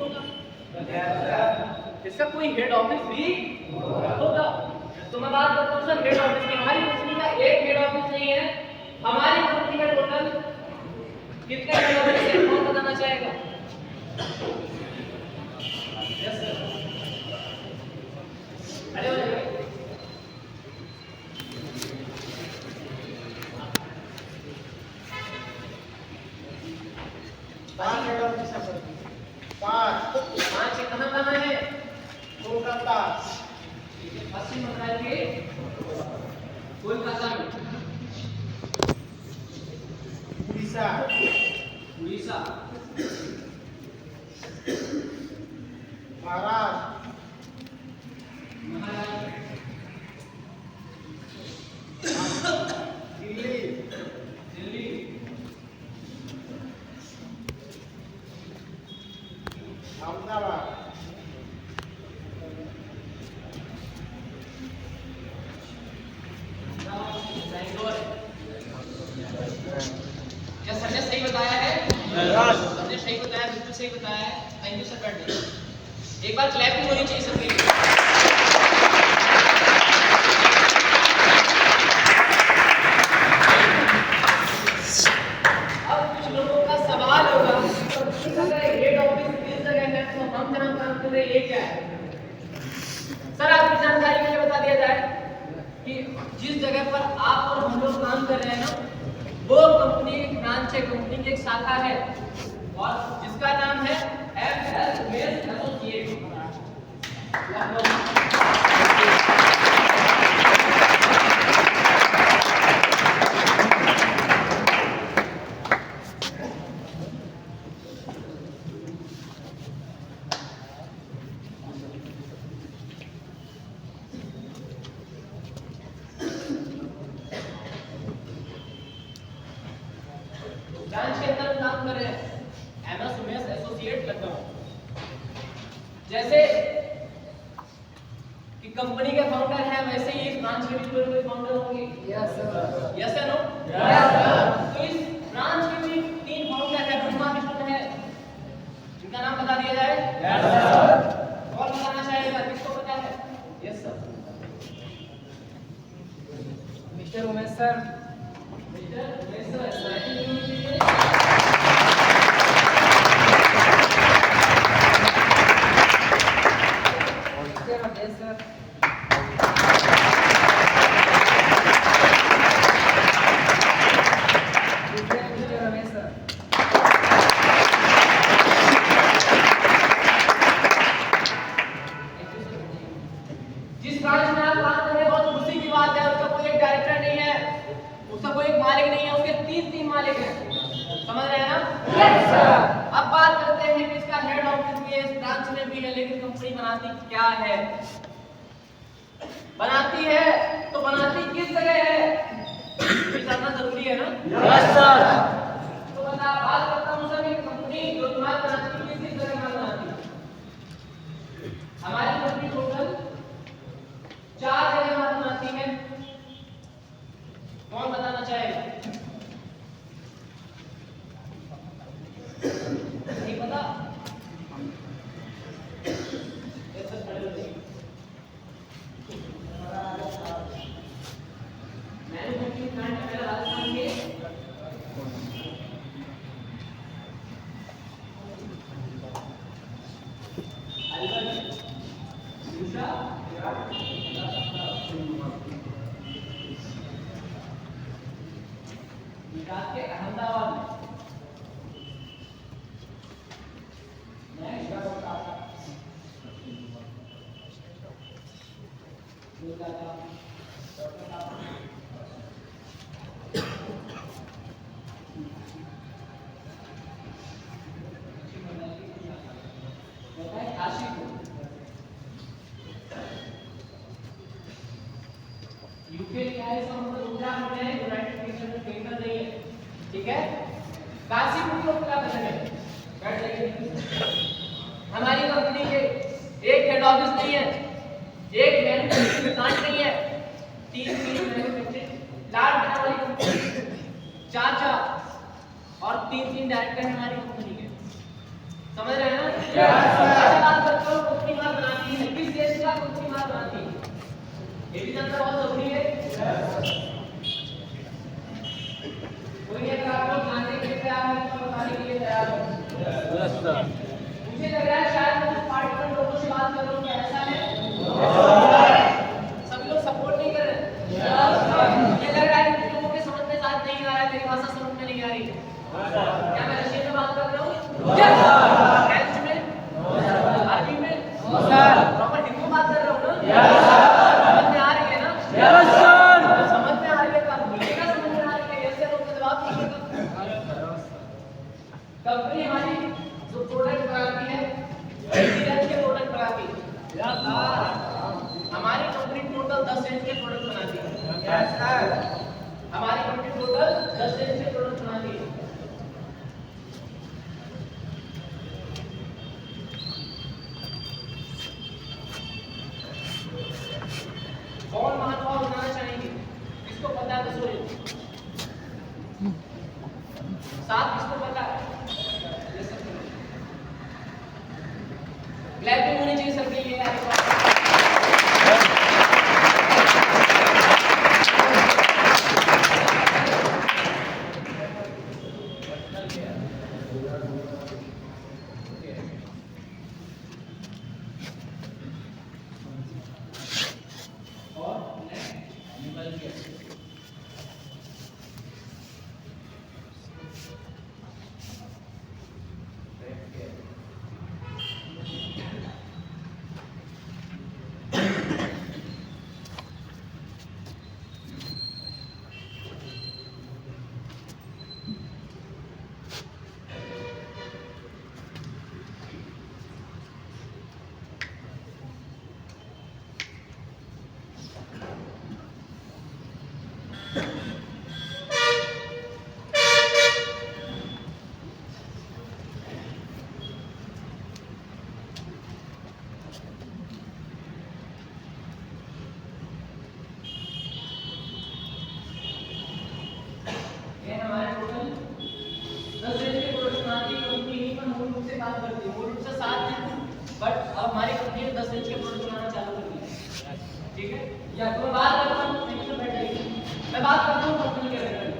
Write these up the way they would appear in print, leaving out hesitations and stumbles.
होगा, इसका कोई हेड ऑफिस भी होगा। तो मैं बात करता हूँ सर हेड ऑफिस की। हमारी कंपनी का एक हेड ऑफिस नहीं है, हमारी कंपनी का टोटल कितने हेड ऑफिस है कौन बताना चाहेगा? यस सर, अरे हो जाएगा। 5 हेड ऑफिस है सर। 5 कहाँ है? कोलकाता, पश्चिम बंगाल के कोलकाता में, उड़ीसा, उड़ीसा, महाराष्ट्र, महाराष्ट्र, दिल्ली, दिल्ली, अहमदाबाद, बैंगलोर। क्या सर ने सही बताया है? सर ने सही बताया, बिल्कुल सही बताया है। Thank you sir. बैठ जाइए। एक बार क्लैपिंग होनी चाहिए सबके लिए। अब कुछ लोगों का सवाल होगा, अगर हेड ऑफिस किस जगह है तो हम जहां काम कर रहे हैं ये क्या है? सर आपकी जानकारी के लिए बता दिया जाए कि जिस जगह पर आप और हम लोग काम कर रहे हैं ना, वो कंपनी एक ब्रांच है, कंपनी की एक शाखा है और जिसका नाम है FL Umesh Associates। ब्रांच के अंदर काम कर रहे हैं, MS Umesh Associates लखनऊ। जैसे कि कंपनी के फाउंडर हैं, वैसे ही इस ब्रांच के भी कोई फाउंडर होंगे। यस सर, यस है नो? Yes sir. तो इस ब्रांच के भी 3 फाउंडर हैं, ब्रह्मा विष्णु है, इनका नाम बता दिया जाए। Yes sir. और बताना चाहेगा किसको पता है? Yes sir, mister Umesh sir, mister Umesh sir. Yes sir, mister Ramesh sir, जिस ब्रांच में आप काम कर रहे हैं बहुत खुशी की बात है, उसका कोई एक डायरेक्टर नहीं है, उसका कोई एक मालिक नहीं है, उसके 3 मालिक हैं। समझ रहे हैं ना? Yes sir. अब बात करते हैं कि इसका हेड ऑफिस भी है, इस ब्रांच में भी है, लेकिन कंपनी बनाती क्या है? बनाती है तो बनाती किस जगह है? ये जानना जरूरी है ना? Yes sir. तो बता बात करता हूं सर, ये कंपनी जो तुम्हारी बनाती है किस जगह माल बनाती है? हमारी कंपनी टोटल 4 जगह माल बनाती है। कौन बताना चाहेगा? नहीं पता? यस सर, खड़े हो जाइए। मैन्युफैक्चरिंग प्लांट पहला राजस्थान के अलीगढ़, दूसरा गुजरात के अहमदाबाद में, यूके क्या है, इसका मतलब उत्तराखंड है, यूनाइटेड किंगडम में केंद्र नहीं है। ठीक है, काशीपुर के उत्तराखंड में। बैठ जाइए। हमारी कंपनी के एक हेड ऑफिस नहीं है, एक मैन्युफैक्चरिंग प्लांट नहीं है, 3 मैन्युफैक्चरिंग प्लांट है हमारी कंपनी, 4 और 3 डायरेक्टर हैं हमारी कंपनी के। समझ रहे हैं ना? ये भी जानना बहुत जरूरी है। कोई अगर आपको जानने के लिए तैयार है तो बताने के लिए तैयार हो। मुझे लग रहा है शायद मैं पार्टिकल लोगों से बात कर रहा हूँ, क्या ऐसा है? सभी लोग सपोर्ट नहीं कर रहे। मुझे लग रहा है कि लोगों के समझ में साथ नहीं आ रहा है, मेरी भाषा समझ में नहीं आ रही है। क्या मैं रशियन में बात कर रहा हूँ? फ्रेंच में? अरबी में? प्रॉपर हिंदी में बात कर रहा हूँ ना? समझ में आ रही है ना? समझ में आ रही है, कब बोलिएगा समझ में आ रही है, ऐसे लोग तो जवाब दीजिएगा। कंपनी हमारी जो प्रोडक्ट बनाती है, रेंज के प्रोडक्ट बनाती है। हमारी कंपनी टोटल 10 रेंज के प्रोडक्ट बनाती है। हमारी कंपनी टोटल 10 रेंज के प्रोडक्ट बनाती है। कौन महानुभाव बनाना चाहेंगे? किसको पता है? तो सोचिए। साथ किसको पता है? क्लैपिंग होनी चाहिए सबके लिए। बट अब हमारी कंपनी ने 10 इंच के प्रोडक्ट बनाना चालू कर दिया। ठीक है, या तो मैं बात करता हूँ मैं बात करता हूँ कंपनी के बारे में।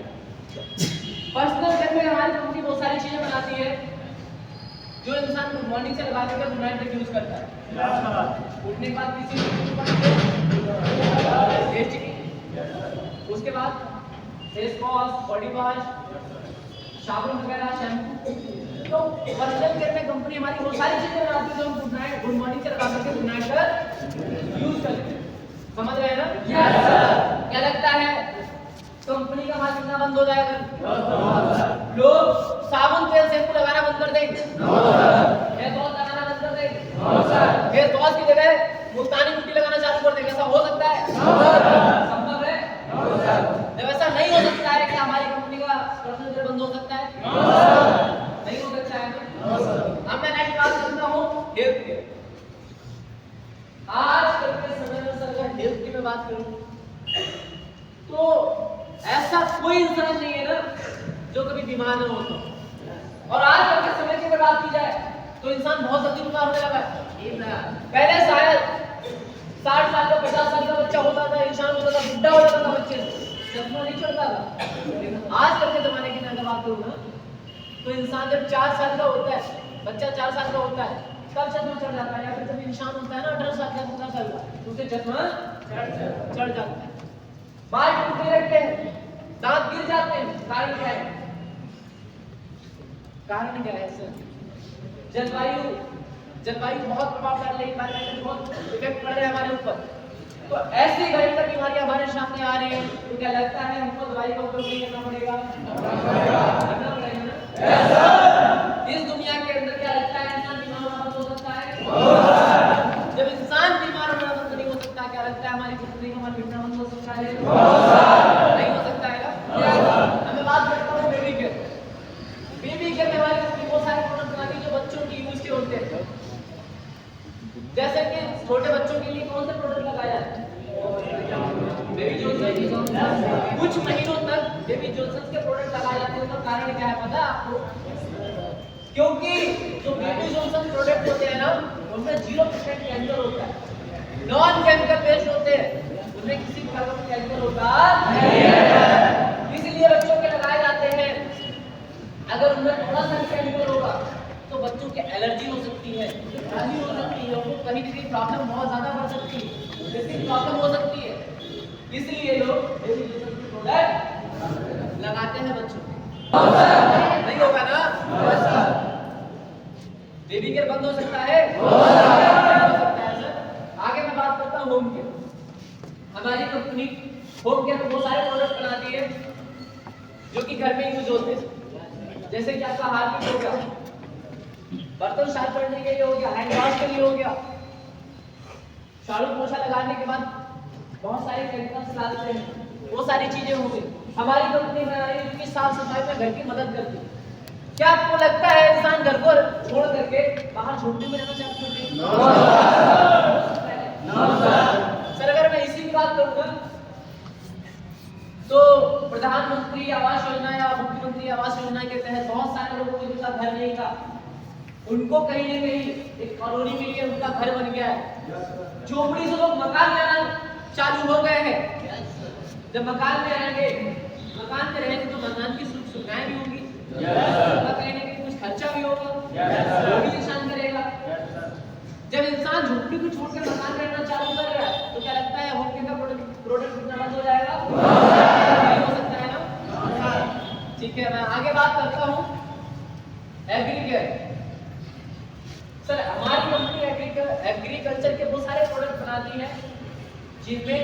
पर्सनल केयर में हमारी कंपनी बहुत सारी चीजें बनाती है जो इंसान को मॉर्निंग से लगा के गुड नाइट तक यूज करता है। उठने के बाद किसी उसके बाद फेस वॉश, बॉडी वॉश, साबुन वगैरह, शैम्पू। तो पर्सनल केयर में कंपनी हमारी बहुत सारी चीजें बनाती है जो हम गुड नाइट, गुड मॉर्निंग से लगा करके गुड नाइट तक यूज करते हैं। समझ रहे हैं ना? Yes sir. क्या लगता है कंपनी का माल कितना बंद हो जाएगा? लोग साबुन तेल शैम्पू लगाना बंद कर देंगे। हेयर वॉश लगाना बंद कर देंगे। हेयर वॉश की जगह मुल्तानी मिट्टी लगाना चालू कर देंगे। ऐसा हो सकता है? संभव है? जब ऐसा नहीं हो सकता है, क्या हमारी कंपनी का पर्सनल केयर बंद हो सकता है? नहीं हो सकता है। अब मैं नेक्स्ट बात करता हूँ हेल्थ केयर। आजकल के समय में सर अगर हेल्थ की मैं बात करूं तो ऐसा कोई इंसान नहीं है ना जो कभी बीमार ना होता। और आजकल के समय की अगर बात की जाए तो इंसान बहुत जल्दी बीमार होने लगा है। पहले शायद 60 साल का 50 साल का बच्चा होता था, इंसान होता था, बुढ़ा हो जाता था, बच्चे चश्मा नहीं चढ़ता था। लेकिन आजकल के जमाने की मैं अगर बात करूं ना तो इंसान जब 4 साल का होता है, बच्चा 4 साल का होता है तब चश्मा चढ़ जाता है। या फिर जब इंसान होता है ना 18 साल का 17 साल का तो उसे चश्मा चढ़ जाता है। बाल टूटने लगते हैं, दांत गिर जाते हैं। कारण क्या है? कारण क्या है सर? जलवायु बहुत प्रभाव डाल रही है, एनवायरमेंट बहुत इफेक्ट पड़ रहा है हमारे ऊपर। तो ऐसी भयंकर बीमारियां हमारे सामने आ रही हैं तो क्या लगता है हमको दवाई का उपयोग नहीं करना पड़ेगा? करना पड़ेगा ना? Yes sir. इस दुनिया के अंदर क्या लगता है इंसान बीमार होना बंद हो सकता है? जब इंसान बीमार होना बंद नहीं हो सकता, क्या लगता है हमारी जिंदगी का मन बिगड़ना बंद हो सकता है? नहीं हो सकता है ना? मैं बात करता हूँ बेबी केयर। बेबी केयर में हमारी कंपनी बहुत सारे प्रोडक्ट बनाती है जो बच्चों की यूज के होते हैं। जैसे कि छोटे बच्चों के लिए कौन से प्रोडक्ट लगाया जाता है? Baby Johnson. कुछ महीनों तक बेबी जॉनसन के प्रोडक्ट लगाए जाते हैं। तो कारण क्या है पता है आपको? क्योंकि जो बेबी जॉनसन प्रोडक्ट होते हैं ना उनमें 0% केमिकल होता है, नॉन केमिकल बेस्ड होते हैं। उसमें किसी प्रकार का केमिकल होता नहीं है, इसलिए बच्चों के लगाए जाते हैं। अगर उनमें थोड़ा सा केमिकल होगा तो बच्चों की एलर्जी हो सकती है, खांसी हो सकती है, उनको कहीं ना कहीं प्रॉब्लम बहुत ज्यादा बढ़ सकती है, जैसे प्रॉब्लम हो सकती है। इसलिए लोग प्रोडक्ट लगाते हैं बच्चों को। नहीं होगा ना? बेबी केयर बंद हो सकता है? हो सकता है सर। आगे मैं बात करता हूँ होम केयर। हमारी कंपनी होम केयर में बहुत सारे प्रोडक्ट बनाती है जो कि घर में यूज होते हैं। जैसे कि आपका हार्पिक हो गया, बर्तन साफ करने के लिए हो गया, हैंड वॉश के लिए हो गया, झाड़ू पोछा लगाने के बाद बहुत सारे केमिकल्स डालते हैं, वो सारी चीजें हो गई। हमारी कंपनी बना रही है कि साफ सफाई में घर की मदद करती है। क्या आपको लगता है इंसान घर को छोड़ करके बाहर झोपड़ी में रहना चाहता है? सर अगर मैं इसी की बात करूंगा तो प्रधानमंत्री आवास योजना या मुख्यमंत्री आवास योजना के तहत बहुत सारे लोगों को जिनका घर नहीं था, उनको कहीं ना कहीं एक कॉलोनी के लिए उनका घर बन गया है। झोपड़ी से लोग मकान में आना चालू हो गए हैं। जब मकान में आएंगे, मकान में रहेंगे तो मकान की सुख सुविधाएं भी होंगी, कहीं ना कहीं कुछ खर्चा भी होगा, वो भी इंसान करेगा। जब इंसान झोपड़ी को छोड़कर मकान में रहना चालू कर रहा है तो क्या लगता है होम केयर का प्रोडक्ट कितना बंद हो जाएगा? नहीं हो सकता है ना? ठीक है, मैं आगे बात करता हूँ एग्रीकेयर। सर हमारी कंपनी एग्रीकल्चर के बहुत सारे प्रोडक्ट बनाती है जिनमें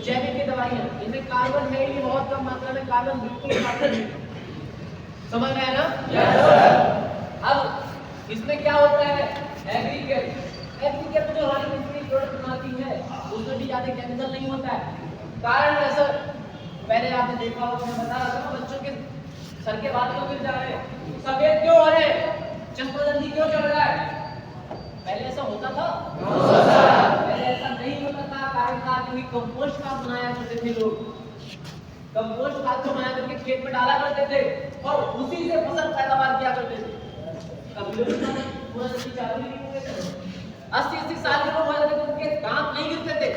जैविक की दवाइयाँ, इनमें कार्बन है ही बहुत कम मात्रा में, कार्बन बिल्कुल कार्बन नहीं। समझ रहे हैं ना? अब इसमें क्या होता है एग्रीकेयर में जो हमारी कंपनी प्रोडक्ट बनाती है उसमें भी ज्यादा केमिकल नहीं होता है। कारण है सर, पहले आपने देखा होगा, मैं बता रहा था बच्चों के सर के बाल क्यों गिर जा रहे हैं, सफेद क्यों हो रहे हैं, चश्मा जल्दी क्यों चढ़ रहा है? पहले ऐसा होता था? पहले ऐसा नहीं होता था। कारण था क्योंकि कंपोस्ट खाद बनाया करते थे लोग, कंपोस्ट खाद को बना करके खेत में डाला करते थे और उसी से फसल पैदावार किया करते थे। कभी लोग पूरा जल्दी चालू नहीं हुए थे, 80-80 साल के लोग हो जाते थे, उनके दांत नहीं गिरते थे,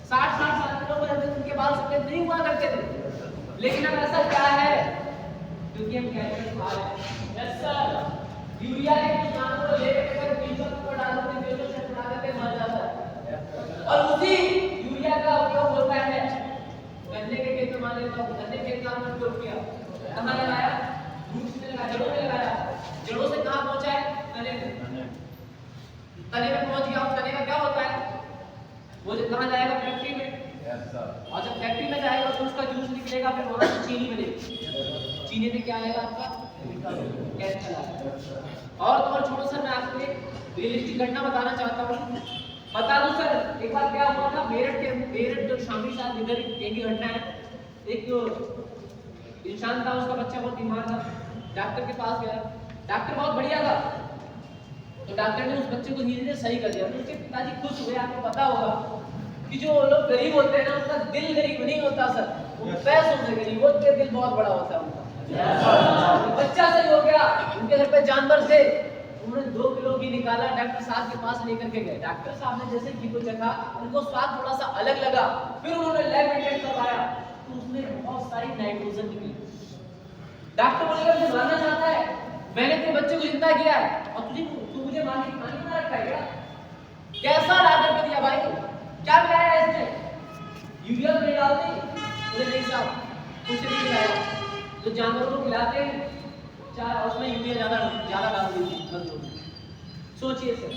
60-60 साल के लोग हो जाते थे, उनके बाल सफेद नहीं हुआ करते थे। लेकिन अब ऐसा क्या है? क्योंकि हम केमिकल खा रहे हैं। यस सर, यूरिया के कुछ नामों को लेकर बीजों को डाल देते, बीजों से उड़ा देते, मर जाता है। और उसी यूरिया का उपयोग होता है गन्ने के खेत में, मान लेता हूँ गन्ने के खेत में उपयोग किया, कहाँ लगाया? रूट्स में लगाया, जड़ों में लगाया। जड़ों से कहाँ पहुंचा है? तने में। तने में पहुंच गया, तने का क्या होता है? वो जो कहाँ जाएगा? फैक्ट्री में। और जब फैक्ट्री में जाएगा तो उसका जूस निकलेगा, फिर वहां से चीनी बनेगी। चीनी में क्या आएगा आपका? केमिकल आएगा। और छोड़ो सर, मैं आपको एक रियलिस्टिक घटना बताना चाहता हूँ। बता दूं सर, एक बार क्या हुआ था मेरठ जो शामी साहब इधर एक घटना है। एक इंसान था, उसका बच्चा बहुत बीमार था, डॉक्टर के पास गया, डॉक्टर बहुत बढ़िया था, तो डॉक्टर ने उस बच्चे को धीरे धीरे सही कर दिया। तो उसके पिताजी खुश हुए। आपको पता होगा कि जो लोग गरीब होते हैं ना, उनका दिल गरीब नहीं होता सर, वो पैसों से गरीब होते हैं, दिल बहुत बड़ा होता है उनका। बच्चा सही हो गया, उनके घर पे जानवर थे, उन्होंने 2 किलो घी निकाला, डॉक्टर साहब के पास लेकर के गए। डॉक्टर साहब ने जैसे घी को चखा, उनको स्वाद थोड़ा सा अलग लगा, फिर उन्होंने लैब में टेस्ट करवाया तो उसमें बहुत सारी नाइट्रोजन निकली। डॉक्टर बोलेगा मुझे मारना चाहता है, मैंने तेरे बच्चे को जिंदा किया है और तू मुझे मारने की पानी बना रखा है क्या? कैसा डॉक्टर को दिया भाई, क्या मिलाया है इसमें? यूरिया नहीं डालते? बोले नहीं साहब, कुछ नहीं मिलाया। तो जानवरों को खिलाते हैं, चाहे उसमें यूरिया ज्यादा डाल दीजिए। सोचिए सर,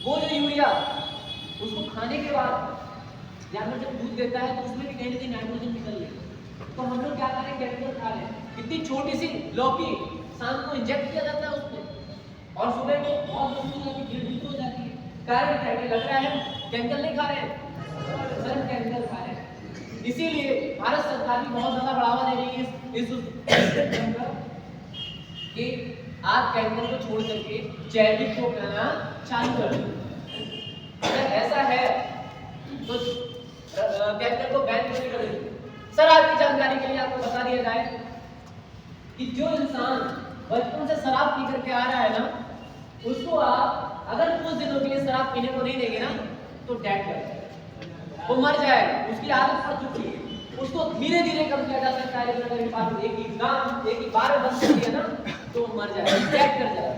वो जो यूरिया उसको खाने के बाद जानवर जब दूध देता है तो उसमें भी कहीं ना कहीं नाइट्रोजन निकल रही है। तो हम लोग क्या करें? केमिकल खा रहे हैं। इतनी छोटी सी लौकी शाम को इंजेक्ट किया जाता है उसमें, और सुबह को बहुत दूध हो जाती है। कारण क्या है? लग रहा है केमिकल नहीं खा रहे हैं सर, केमिकल खा रहे हैं। इसीलिए भारत सरकार भी बहुत ज्यादा बढ़ावा दे रही है इस कि आप केमिकल को छोड़ करके जैविक को अपनाना चालू कर दें। अगर ऐसा है तो केमिकल को बैन क्यों नहीं कर देंगे? सर आपकी जानकारी के लिए आपको बता दिया जाए कि जो इंसान बचपन से शराब पी करके आ रहा है ना, उसको आप अगर कुछ दिनों के लिए शराब पीने को नहीं देंगे ना तो डेड कर देंगे। वो मर जाएगा, उसकी आदत पड़ चुकी है, उसको धीरे धीरे कम किया जा सकता है। लेकिन अगर एक ही बार में बंद कर दिया ना तो वो मर जाएगा, डेड कर जाएगा।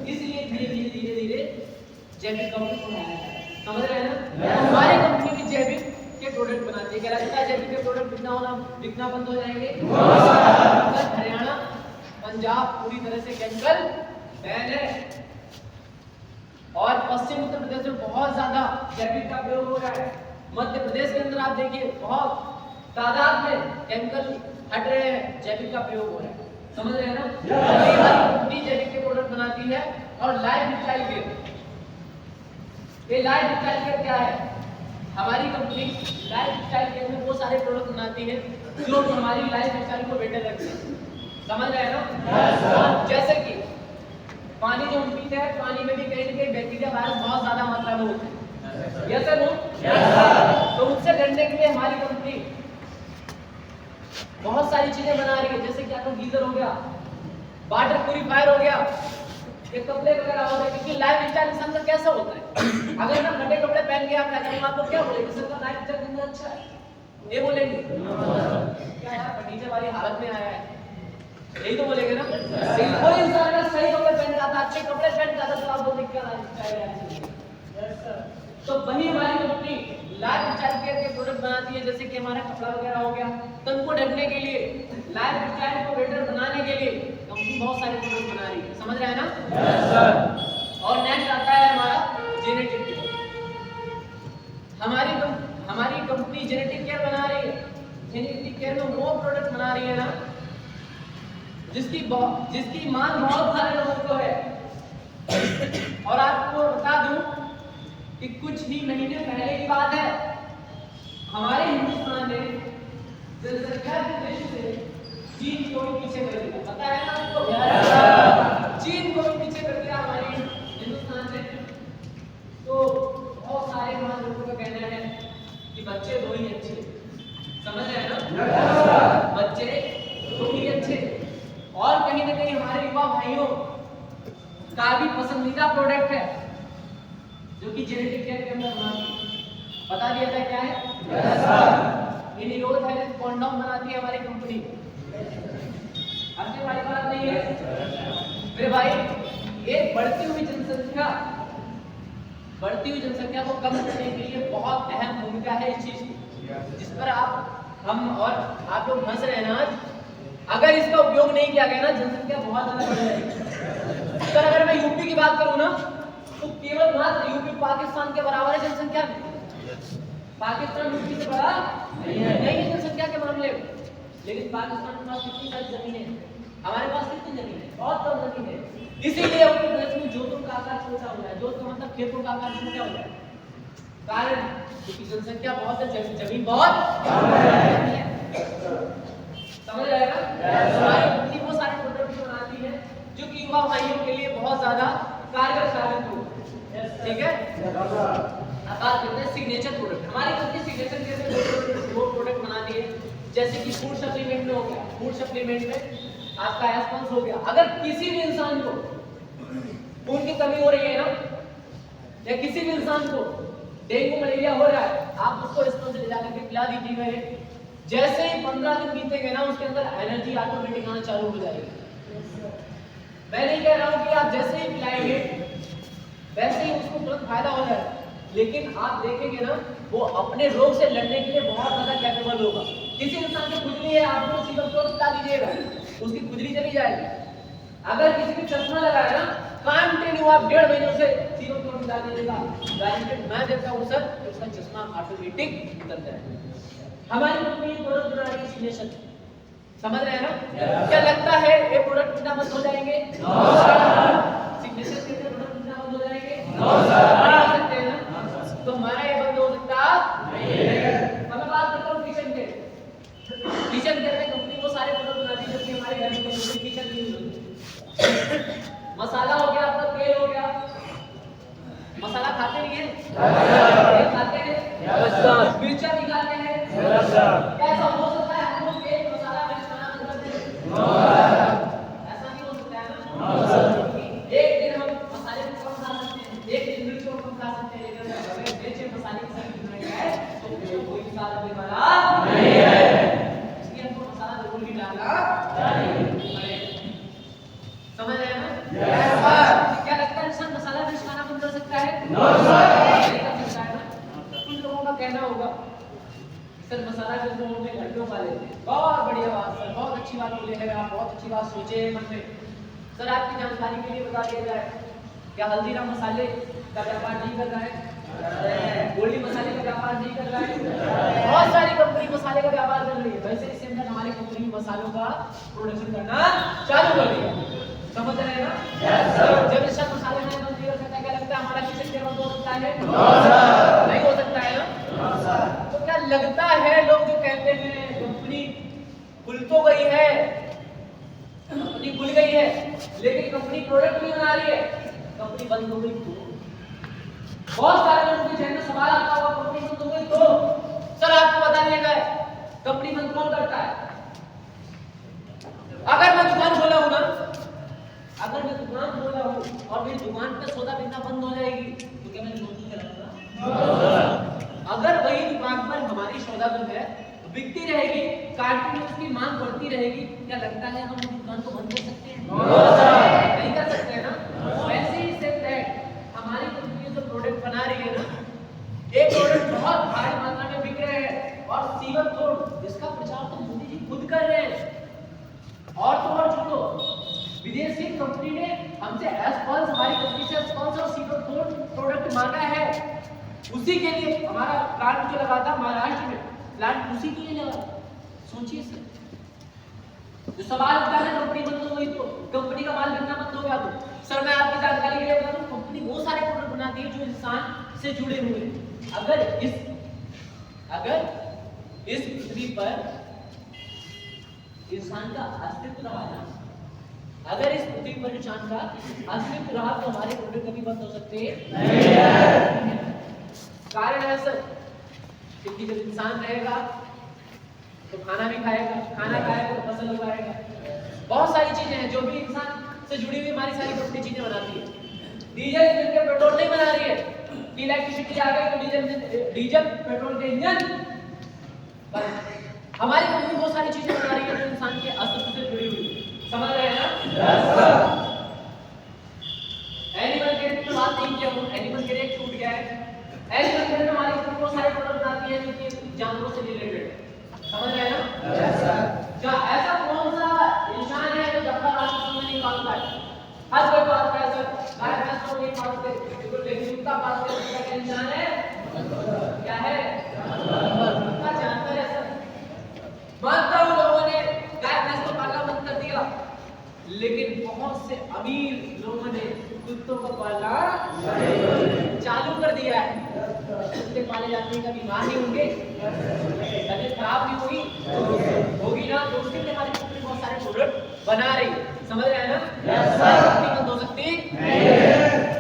इसलिए धीरे धीरे जैविक कंपनी को बनाया जाए। समझ रहे हैं ना? हमारी कंपनी भी जैविक के प्रोडक्ट बनाती है। क्या लगता है जैविक के प्रोडक्ट बिकना बंद हो जाएंगे? हरियाणा, पंजाब पूरी तरह से केमिकल बैन है और पश्चिम उत्तर प्रदेश में बहुत ज्यादा जैविक का प्रयोग हो रहा है। मध्य प्रदेश के अंदर आप देखिए बहुत तादाद में केमिकल हट रहे हैं, जैविक का प्रयोग हो रहा है। समझ रहे हैं ना? हमारी कंपनी जैविक के प्रोडक्ट बनाती है। और लाइफ स्टाइल केयर, ये लाइफ स्टाइल केयर क्या है? हमारी कंपनी लाइफ स्टाइल केयर में वो सारे प्रोडक्ट बनाती है जो हमारी लाइफ स्टाइल को बेटर रखते हैं। समझ रहे हैं ना? जैसे कि पानी जो हम पीते हैं, पानी में भी कहीं ना कहीं बैक्टीरिया वायरस बहुत ज्यादा मात्रा में होते हैं। Yes sir no? तो उससे लड़ने के लिए हमारी कंपनी बहुत सारी चीजें बना रही है। जैसे कि आपका गीजर हो गया, वाटर प्यूरिफायर हो गया, ये कपड़े वगैरह हो गए। क्योंकि लाइफ स्टाइल इंसान का कैसा होता है, अगर ना फटे कपड़े पहन के आप जाएंगे आपको क्या बोलेंगे? सर का लाइफ स्टाइल कितना अच्छा है, ये बोलेंगे क्या यार फटीचे वाली हालत में आया है, यही तो बोलेंगे ना? कोई इंसान अगर सही कपड़े पहन के आता, अच्छे कपड़े पहन के आता तो आप बोलेंगे क्या लाइफ स्टाइल है। तो वही हमारी कंपनी लाइफ स्टाइल केयर के प्रोडक्ट बनाती है। जैसे कि हमारा कपड़ा वगैरह हो गया, तन को ढकने के लिए, लाइफ स्टाइल को बेटर बनाने के लिए कंपनी बहुत सारे प्रोडक्ट बना रही है। समझ रहे हैं ना? और नेक्स्ट आता है हमारा जेनेटिक केयर। हमारी कंपनी जेनेटिक केयर बना रही है। जेनेटिक केयर में वो प्रोडक्ट बना रही है ना जिसकी मांग बहुत सारे लोगों को है। और आपको बता दूं कि कुछ ही महीने पहले की बात है, हमारे हिंदुस्तान ने जनसंख्या के दृष्टि से चीन को भी पीछे कर दिया। पता है ना आपको? चीन को भी पीछे कर दिया हमारे हिंदुस्तान ने। तो बहुत सारे हमारे लोगों का कहना है कि बच्चे दो ही अच्छे। समझ रहे हैं ना? बच्चे दो ही अच्छे। और कहीं ना कहीं हमारे युवा भाइयों का भी पसंदीदा प्रोडक्ट है जो कि जेनेटिक केयर के अंदर बनाती है। बता दिया जाए क्या है? ये निरोध है, कॉन्डोम बनाती है हमारी कंपनी। अच्छी वाली बात नहीं है मेरे भाई। एक बढ़ती हुई जनसंख्या को कम करने के लिए बहुत अहम भूमिका है इस चीज की, जिस पर हम और आप लोग हंस रहे हैं ना। अगर इसका उपयोग नहीं किया गया ना, जनसंख्या बहुत ज्यादा बढ़ जाएगी। सर अगर मैं यूपी की बात करूं ना, तो केवल मात्र यूपी पाकिस्तान के बराबर है जनसंख्या में। पाकिस्तान यूपी से बड़ा नहीं है जनसंख्या के मामले में। लेकिन पाकिस्तान के पास कितनी सारी जमीन है, हमारे पास कितनी जमीन है? बहुत कम जमीन है। इसीलिए उत्तर प्रदेश में जोतों का आकार छोटा हो रहा है। जोत का मतलब खेतों का आकार छोटा हो रहा है। कारण क्योंकि जनसंख्या बहुत है, जमीन बहुत कम है। समझ रहे हैं ना? हमारी कंपनी वो सारे प्रोडक्ट बनाती है जो कि युवा भाइयों के लिए बहुत ज्यादा कारगर साबित हो। ठीक है? अब बात करते हैं सिग्नेचर प्रोडक्ट। हमारी कंपनी सिग्नेचर के वो प्रोडक्ट बनाती है। जैसे कि फूड सप्लीमेंट में हो गया, फूड सप्लीमेंट में आपका एस्पॉन्स हो गया। अगर किसी भी इंसान को खून की कमी हो रही है ना, या किसी भी इंसान को डेंगू मलेरिया हो रहा है, आप उसको एस्पॉन्स ले जाकर के पिला दीजिएगा। जैसे ही 15 दिन बीतेंगे ना, उसके अंदर एनर्जी ऑटोमेटिक आना चालू हो जाएगी। मैं नहीं कह रहा हूं कि आप जैसे ही पिलाएंगे वैसे ही उसको तुरंत फायदा हो जाए, लेकिन आप देखेंगे ना वो अपने रोग से लड़ने के लिए बहुत ज्यादा कैपेबल होगा। किसी इंसान की खुजली है, आप उसको सीरप पिला दीजिएगा, उसकी खुजली चली जाएगी। अगर किसी को चश्मा लगाया ना, कंटिन्यू आप 1.5 महीने से सीरप पिला दीजिएगा, गारंटेड मैं देता हूं सर, उसका चश्मा ऑटोमेटिक उतरता है। हमारी कंपनी प्रोडक्ट बना रही है सिग्नेचर। समझ रहे हैं ना? क्या लगता है ये प्रोडक्ट बिकना बंद हो जाएंगे? सिग्नेचर के प्रोडक्ट बिकना बंद हो जाएंगे? सकते हैं ना? तो हमारा ये बंद हो सकता नहीं है। मैं बात करता हूँ किचन केयर में कंपनी वो सारे प्रोडक्ट बनाती है जो कि हमारे घर में किचन यूज होते हैं। मसाला हो गया, आपका तेल हो गया। मसाला खाते नहीं है? खाते हैं। मिर्चा भी खाते हैं। कैसा हो सकता है हम लोग एक मसाला मिर्च खाना बंद कर दें? ऐसा नहीं हो सकता है ना? एक दिन हम मसाले को कम खा सकते हैं, एक दिन मिर्च को कम खा सकते हैं, लेकिन अगर मिर्च मसाले के साथ है तो कोई मसाला डालने वाला नहीं है, इसलिए हमको मसाला जरूर ही डालना चाहिए। समझ रहे हैं ना? Yes sir. क्या लगता है इंसान मसाला मिर्च खाना बंद कर सकता है? No sir. नहीं कर सकता है ना। कुछ लोगों का कहना होगा सर मसाला जो मुंह में लड्डू खा लेते हैं। बहुत बढ़िया बात सर, बहुत अच्छी बात बोले हैं आप, बहुत अच्छी बात सोचे हैं मन में। सर आपकी जानकारी के लिए बता दिया जाए, क्या हल्दीराम मसाले का व्यापार नहीं कर रहा है? गोल्डी मसाले का व्यापार नहीं कर रहा है? बहुत सारी कंपनी मसाले का व्यापार कर रही है। वैसे इससे अंदर हमारी कंपनी मसालों का प्रोडक्शन करना चालू कर दिया। समझ रहे हैं ना? Yes sir. जब इस मसाले में बंद नहीं हो सकता, क्या लगता है हमारा किचन टेबल हो सकता है? No sir. नहीं हो सकता है ना? No sir. तो क्या लगता है लोग जो कहते हैं कंपनी खुल तो गई है, कंपनी खुल गई है, लेकिन कंपनी प्रोडक्ट नहीं बना रही है, कंपनी बंद हो गई तो? बहुत सारे लोगों के जहन में सवाल आता होगा कंपनी बंद हो गई तो? सर आपको बता दिया गया है, कंपनी बंद कौन करता है? अगर मैं दुकान खोला हूं ना, अगर मैं दुकान खोला हूं और मेरी दुकान पे सौदा बिकना बंद हो जाएगी तो क्या मैं दुकान नहीं चलाऊंगा? अगर वही दुकान पर हमारी सौदा जो है बिकती रहेगी, कांटिन्यू उसकी मांग बढ़ती रहेगी, क्या लगता है हम दुकान को बंद कर सकते हैं? नहीं कर सकते हैं ना। वैसे ही सेम दैट हमारी कंपनी जो प्रोडक्ट बना रही है ना, एक प्रोडक्ट बहुत भारी मात्रा में बिक रहे हैं और सीवर कोड जिसका प्रचार तो मोदी जी खुद कर रहे हैं, और तो और छोड़ो विदेशी कंपनी ने हमसे एसपॉल्स, हमारी कंपनी से एसपॉल्स और सीवर कोड प्रोडक्ट मांगा है। उसी के लिए हमारा प्लांट जो लगा था महाराष्ट्र में, प्लांट उसी के लिए लगा। सोचिए सर, जो सवाल उठता है कंपनी बंद हो गई तो, कंपनी का माल बिकना बंद हो गया तो? सर मैं आपकी जानकारी के लिए बता दूं, कंपनी वो सारे प्रोडक्ट बनाती है जो इंसान से जुड़े हुए हैं। अगर इस पृथ्वी पर इंसान का अस्तित्व रहा ना, अगर इस पृथ्वी पर इंसान का अस्तित्व रहा तो हमारे प्रोडक्ट कभी बंद हो सकते नहीं। कारण है सर, क्योंकि जब इंसान रहेगा तो खाना भी खाएगा, खाना खाएगा तो फसल उगाएगा। बहुत सारी चीजें हैं जो भी इंसान से जुड़ी हुई हमारी सारी कंपनी चीजें बनाती है। डीजल इंजन के पेट्रोल नहीं बना रही है, इलेक्ट्रिसिटी आ गई तो डीजल पेट्रोल के इंजन। हमारी कंपनी बहुत सारी चीजें बना रही है जो इंसान के अस्तित्व से जुड़ी हुई। समझ रहे हैं ना? Yes sir. एनिमल ग्रेड की बात नहीं किया, एनिमल ग्रेड छूट गया है। एनिमल ग्रेड में हमारी कंपनी बहुत सारे प्रोडक्ट बनाती है जो कि जानवरों से रिलेटेड है। समझ रहे हैं ना? Yes sir. क्या ऐसा कौन सा इंसान है जो जब तक राष्ट्र में नहीं पालता है? हर कोई पालता है सर, गाय भैंस को नहीं पालते, तो लेकिन कुत्ता पालते हैं, उसका क्या इंसान है? क्या है? क्या जानवर है सर? मानता हूं लोगों ने गाय भैंस को पालना बंद कर दिया, लेकिन बहुत से अमीर लोगों ने कुत्तों को पालना चालू कर दिया है। कुत्ते पाले जाते हैं, कभी बीमार नहीं होंगे, तबीयत खराब नहीं होगी ना, तो उसके लिए हमारी कंपनी बहुत सारे प्रोडक्ट बना रही है। समझ रहे हैं ना? Yes sir. कंपनी बंद हो सकती नहीं।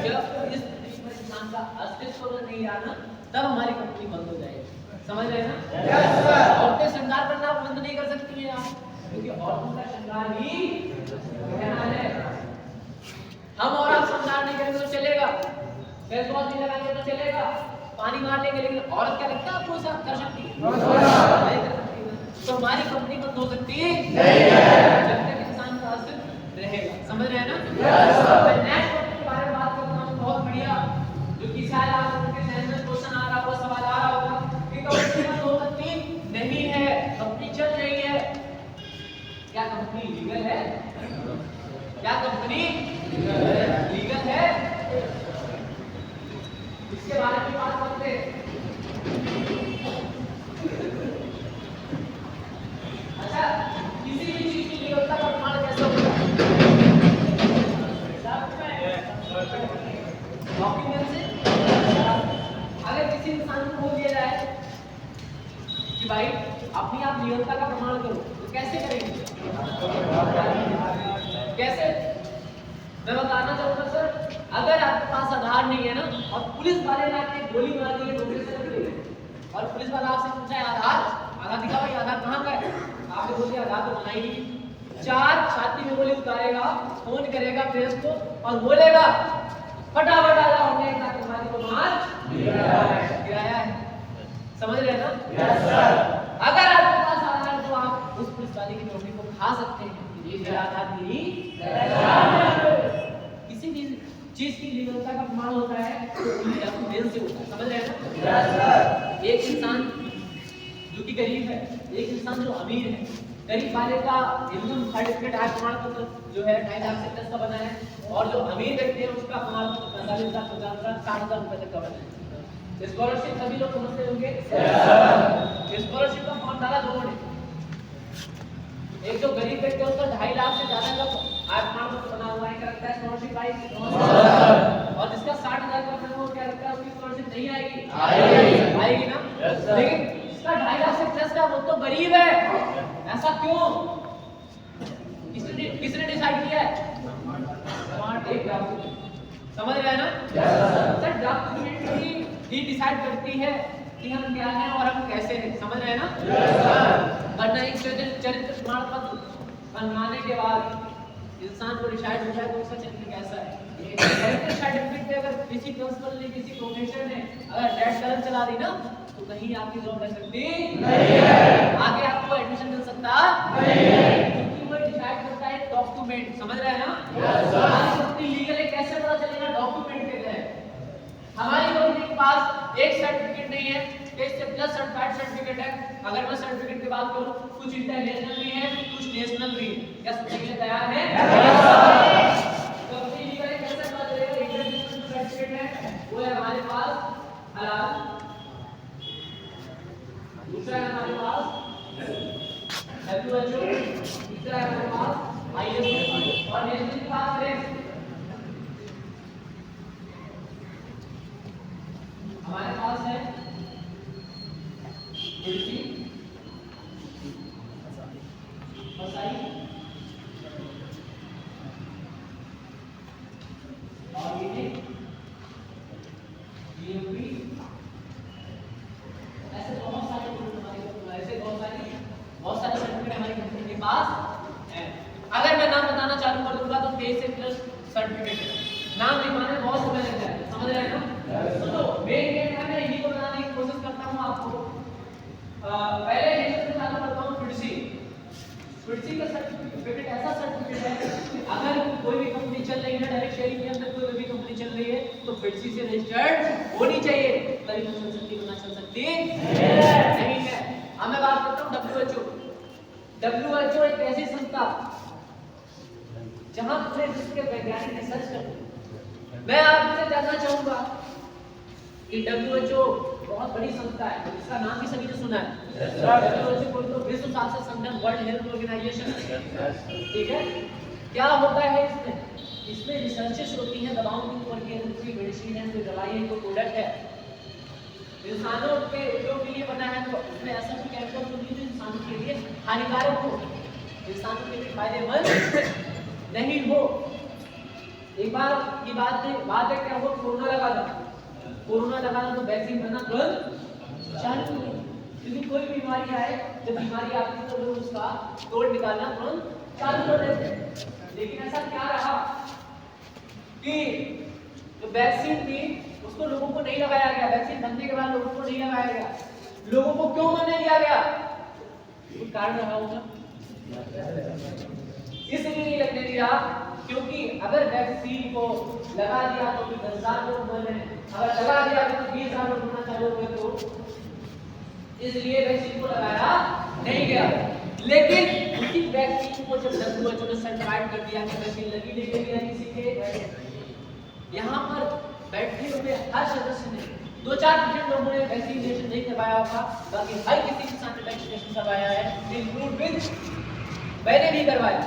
जब इस पृथ्वी पर इंसान का अस्तित्व नहीं रहा ना, तब हमारी कंपनी बंद हो जाएगी। समझ रहे हैं ना? Yes sir. औरतें श्रृंगार करना बंद नहीं कर सकती हैं आप, क्योंकि औरतों का श्रृंगार ही कहना है। हम और आप श्रृंगार नहीं करेंगे तो चलेगा, फेस वॉश नहीं लगाएंगे तो चलेगा, पानी मार लेंगे, लेकिन औरत क्या लगता है आपको ऐसा कर सकती है? नहीं कर सकती है। तो हमारी कंपनी बंद हो सकती है नहीं है, जब तक इंसान का अस्तित्व रहेगा। समझ रहे हैं ना? Yes sir. मैं नेक्स्ट टॉपिक के बारे में बात करता हूं, बहुत बढ़िया, जो कि शायद आप लोगों के जहन में क्वेश्चन आ रहा होगा, सवाल आ रहा होगा कि कंपनी बंद हो सकती नहीं है, कंपनी चल रही है। क्या कंपनी लीगल है? क्या कंपनी लीगल है? इसके बारे में बात करते हैं। अच्छा, किसी भी चीज की लीगलता का प्रमाण कैसे होगा? डॉक्यूमेंट से। अगर किसी इंसान को बोल दिया जाए कि भाई अपनी आप लीगलता का प्रमाण करो, तो कैसे करेंगे? कैसे? मैं बताना चाहूंगा सर, अगर आपके पास आधार नहीं है ना, और पुलिस वाले ने आपने गोली मार दी है डोरे से लग गई, और पुलिस वाला आपसे पूछा है आधार दिखा, भाई आधार कहाँ का है? आपने बोल दिया आधार तो बना ही नहीं। चार छाती में गोली उतारेगा, फोन करेगा प्रेस को और बोलेगा फटाफट आ जाओ, हमने एक आतंकवादी को मार गिराया है। समझ रहे हैं ना? एक इंसान जो कि गरीब है, एक इंसान जो अमीर है, गरीब वाले का इनकम सर्टिफिकेट आय प्रमाण पत्र जो है 2.5 लाख से प्लस का बना है, और जो अमीर व्यक्ति है उसका प्रमाण पत्र 45 लाख 50 लाख 60,000 रुपए तक का बना है। स्कॉलरशिप सभी लोग समझते होंगे। स्कॉलरशिप का फॉर्म डाला दोनों ने, एक जो गरीब व्यक्ति है उसका 2.5 लाख से ज्यादा का आय प्रमाण पत्र बना हुआ है, क्या लगता है स्कॉलरशिप आएगी? और जिसका 60,000 का बना हुआ क्या लगता है उसकी स्कॉलरशिप नहीं आएगी? आएगी ना। लेकिन जिसका 2.5 लाख से प्लस का वो तो गरीब है, ऐसा क्यों? किसने डिसाइड किया है? एक डॉक्यूमेंट, समझ रहे हैं ना? सर डॉक्यूमेंट ही डिसाइड करती है कि हम क्या हैं और हम कैसे हैं, समझ रहे हैं ना? वरना एक चरित्र प्रमाण पत्र बनवाने के बाद इंसान को डिसाइड हो जाए कि उसका चरित्र कैसा है। चरित्र सर्टिफिकेट पे अगर किसी प्रिंसिपल ने किसी प्रोफेसर ने अगर रेड कलर चला दी ना तो कहीं आपकी जॉब लग सकती नहीं है, आगे आपको एडमिशन मिल सकता नहीं है, क्योंकि वो डिसाइड करता है डॉक्यूमेंट, समझ रहे हैं ना? हमारी लीगल है कैसे पता चलेगा? डॉक्यूमेंट के तहत। हमारी कंपनी के पास एक सर्टिफिकेट नहीं है, इससे प्लस सर्टिफाइड सर्टिफिकेट है। अगर मैं सर्टिफिकेट की बात करूं, कुछ इंटरनेशनल भी है, कुछ नेशनल भी है। क्या सुनने के लिए तैयार है? कंपनी लीगल है कैसे पता चलेगा? इंटरनेशनल सर्टिफिकेट है वो है हमारे पास हलाल, दूसरा है हमारे पास WHO, तीसरा है हमारे पास ISO और नेशनल के पास हमारे पास है तुलसी, मसाई और ये भी ऐसे बहुत सारे सर्टिफिकेट हमारी कंपनी के पास है। अगर मैं नाम बताना चालू कर दूंगा तो 23 से प्लस सर्टिफिकेट है, नाम लिखवाने में बहुत समय लगता है, समझ रहे हैं ना? तो मेन गेट है, मैं इन्हीं को बनाने की कोशिश करता हूं आपको। पहले लेक्चर में चालू करता हूं फिटसी का सर्टिफिकेट। ऐसा सर्टिफिकेट है कि अगर कोई भी कंपनी चल रही है, डायरेक्ट शेयरिंग के अंदर कोई भी कंपनी चल रही है तो फिटसी से रजिस्टर्ड होनी चाहिए, तभी वो चल सकती, वरना चल सकती नहीं है। अब मैं बात करता हूं WHO एक ऐसी संस्था जहां पूरे विश्व के वैज्ञानिक रिसर्च करते हैं। मैं आपसे जानना चाहूंगा कि WHO बहुत बड़ी संस्था है, इसका नाम भी सभी ने सुना है। WHO कोई तो विश्व स्वास्थ्य संगठन, वर्ल्ड हेल्थ ऑर्गेनाइजेशन, ठीक है? क्या होता है इसमें रिसर्चेस होती हैं दवाओं के ऊपर की, कोई मेडिसिन है, कोई दवाई है, कोई प्रोडक्ट है, इंसानों के उपयोग के लिए बना है, तो उसमें ऐसा कोई केमिकल तो नहीं जो इंसानों के लिए हानिकारक हो, इंसानों के लिए फायदेमंद नहीं हो। एक बार की बात है क्या हुआ? कोरोना लगा था तो वैक्सीन बनना तुरंत चालू हो गया, क्योंकि कोई बीमारी आए, जब बीमारी आती है तो लोग उसका तोड़ निकालना तुरंत चालू कर देते हैं। लेकिन ऐसा क्या रहा कि जो वैक्सीन थी उसको लोगों को नहीं लगाया गया, वैक्सीन बनने के बाद लोगों को नहीं लगाया गया। लोगों को क्यों नहीं दिया गया? कोई कारण रहा होगा, इसलिए नहीं लगने दिया क्योंकि अगर वैक्सीन को लगा दिया तो 10,000 लोग मर रहे हैं, अगर लगा दिया तो 20,000 लोग मरना चालू हो गए, तो इसलिए वैक्सीन को लगाया नहीं गया। लेकिन उसी वैक्सीन को जब WHO ने सर्टिफाइड कर दिया कि वैक्सीन लगी नहीं लगी किसी के, यहाँ पर बैठे हुए हर सदस्य ने 2-4% लोगों ने वैक्सीनेशन नहीं करवाया होगा, बाकी हर किसी के साथ वैक्सीनेशन करवाया है, इंक्लूड विद मैंने भी करवाया।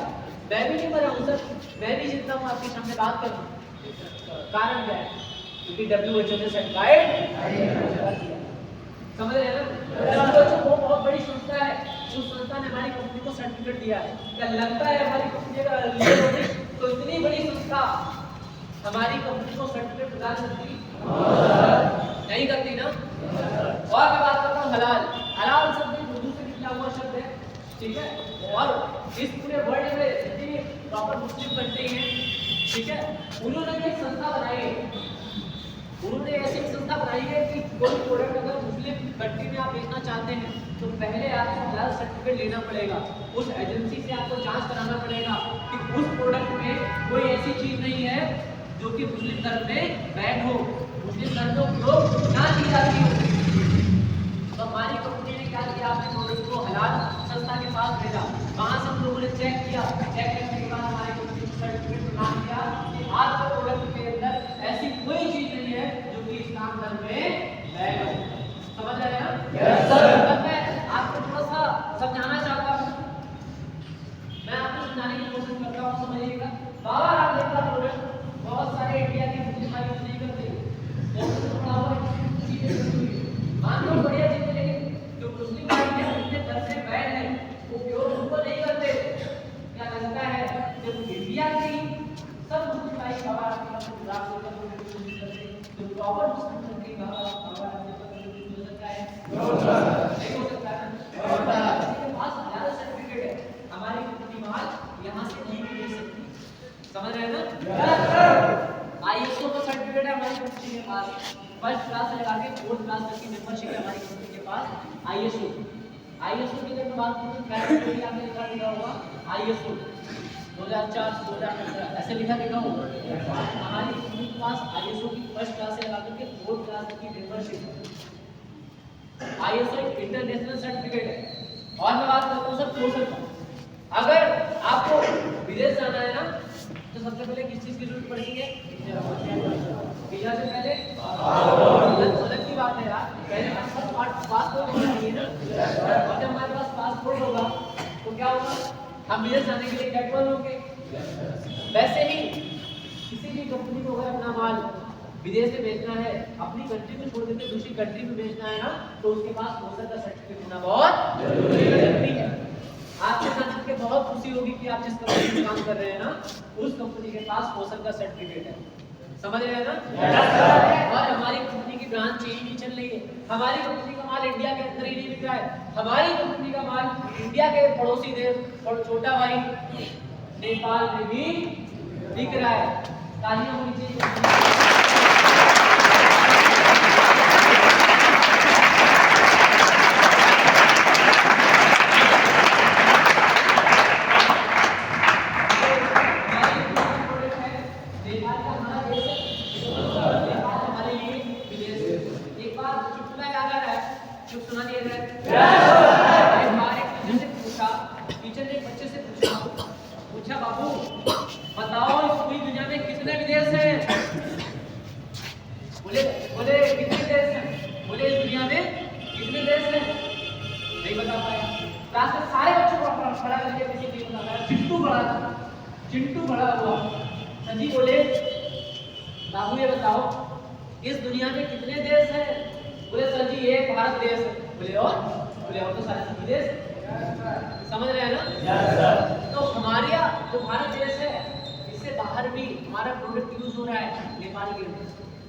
मैं भी नहीं मरा हूं सर, मैं भी जितना हूं आपके सामने बात कर रहा हूं। कारण क्या है? क्योंकि WHO ने सर्टिफाइड समझ रहे हैं ना? WHO वो बहुत बड़ी संस्था है, जो संस्था ने हमारी कंपनी को सर्टिफिकेट दिया है। क्या लगता है हमारी कंपनी का लीगल ऑडिट तो इतनी बड़ी संस्था हमारी कंपनी को सर्टिफिकेट प्रदान करती नहीं करती ना? और मैं बात करता हूँ हलाल शब्द उर्दू से निकला हुआ शब्द है, ठीक है? और इस पूरे वर्ल्ड में जितनी प्रॉपर मुस्लिम कंट्री है, ठीक है, उन्होंने एक संस्था बनाई है, उन्होंने ऐसी संस्था बनाई है कि कोई प्रोडक्ट अगर मुस्लिम कंट्री में आप बेचना चाहते हैं तो पहले आपको हलाल सर्टिफिकेट लेना पड़ेगा, उस एजेंसी से आपको जांच कराना पड़ेगा कि उस प्रोडक्ट में कोई ऐसी चीज नहीं है जो कि मुस्लिम धर्म में बैन हो, मुस्लिम धर्म में उपयोग ना की जाती हो। कंपनी के पास फर्स्ट क्लास से लगा के फोर्थ क्लास तक की मेंबरशिप है हमारी कंपनी के पास। आईएसओ की जब बात करूं तो कैटेगरी आपने लिखा होगा आईएसओ 2004 से 2015 ऐसे लिखा होगा। हमारी कंपनी के पास आईएसओ की फर्स्ट क्लास से लगा के फोर्थ क्लास तक की मेंबरशिप है। आईएसओ एक इंटरनेशनल सर्टिफिकेट है। और मैं बात करता हूं सर सोशल का। अगर आपको विदेश जाना है ना तो सबसे पहले किस चीज की जरूरत पड़ती है? वीजा से पहले अलग की बात है यार, पहले पासपोर्ट होना चाहिए ना। और जब हमारे पास पासपोर्ट होगा तो क्या होगा, हम विदेश जाने के लिए कैपेबल होंगे। वैसे ही किसी भी कंपनी को अगर अपना माल विदेश में बेचना है, अपनी कंट्री को छोड़ देकर दूसरी कंट्री में बेचना है ना, तो उसके पास स्पॉन्सर का सर्टिफिकेट होना बहुत जरूरी है। आपके साथ के बहुत खुशी होगी कि आप जिस कंपनी में काम कर रहे हैं ना, उस कंपनी के पास स्पॉन्सर का सर्टिफिकेट है। समझ रहे हैं ना? और हमारी कंपनी की ब्रांच यही नहीं चल रही है। हमारी कंपनी का माल इंडिया के अंदर ही नहीं बिक रहा है, हमारी कंपनी का माल इंडिया के पड़ोसी देश और छोटा भाई नेपाल में भी बिक रहा है। तालियां होनी चाहिए। चिंटू बड़ा हुआ सजी बोले बाबू ये बताओ इस दुनिया में कितने देश हैं? बोले सर जी एक भारत देश है। बोले और तो सारे सभी देश। समझ रहे हैं ना? तो हमारे जो भारत देश है इससे बाहर भी हमारा प्रोडक्ट यूज हो रहा है नेपाल के अंदर।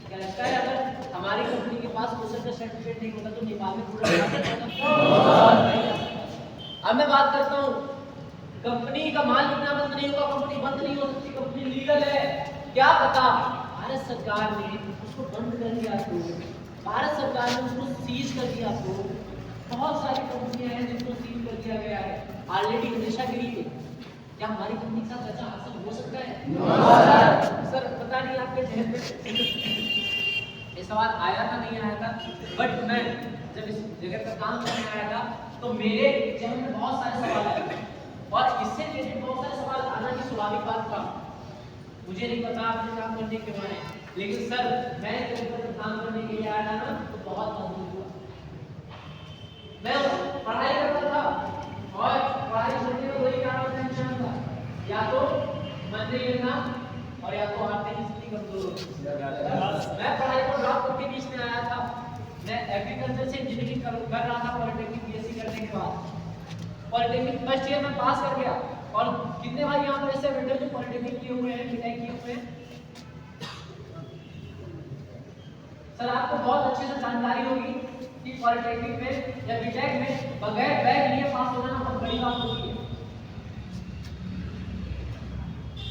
क्या लगता है अगर हमारी कंपनी के पास स्पॉन्सर का सर्टिफिकेट नहीं होता तो नेपाल में प्रोडक्ट अब मैं बात करता हूँ, कंपनी का माल बिकना बंद नहीं होगा, कंपनी बंद नहीं हो सकती, कंपनी लीगल है। क्या पता भारत सरकार ने उसको बंद कर दिया तो, भारत सरकार ने उसको सीज कर दिया तो। बहुत सारी कंपनियां हैं जिनको सीज कर दिया गया है ऑलरेडी नशागिरी पे। क्या हमारी कंपनी के साथ ऐसा हादसा हो सकता है? सर पता नहीं आपके जहन में ये सवाल आया था नहीं आया था, बट मैं जब इस जगह पर काम करने आया था तो मेरे जहन में बहुत सारे सवाल आए और इससे रिलेटेड बहुत सारे सवाल आना की स्वाभाविक बात था। मुझे नहीं पता आपने काम करने के बारे में, लेकिन सर मैं जब काम करने के लिए आया था ना तो बहुत मजबूत हुआ। मैं पढ़ाई करता था और पढ़ाई करने में वही कारण टेंशन था, या तो मन नहीं लेना और या तो आर्थिक स्थिति कमजोर होती। मैं पढ़ाई को ड्रॉप करके बीच में आया था। मैं एग्रीकल्चर से इंजीनियरिंग कर रहा था पॉलिटेक्निक बीएससी करने के बाद। पॉलिटेक्निक फर्स्ट ईयर में पास कर गया। और कितने भाई यहाँ पर ऐसे बैठे जो पॉलिटेक्निक किए हुए हैं, बीटेक किए हुए हैं? सर आपको बहुत अच्छे से जानकारी होगी कि पॉलिटेक्निक में या बीटेक में बगैर बैग लिए पास होना बहुत बड़ी बात होती है।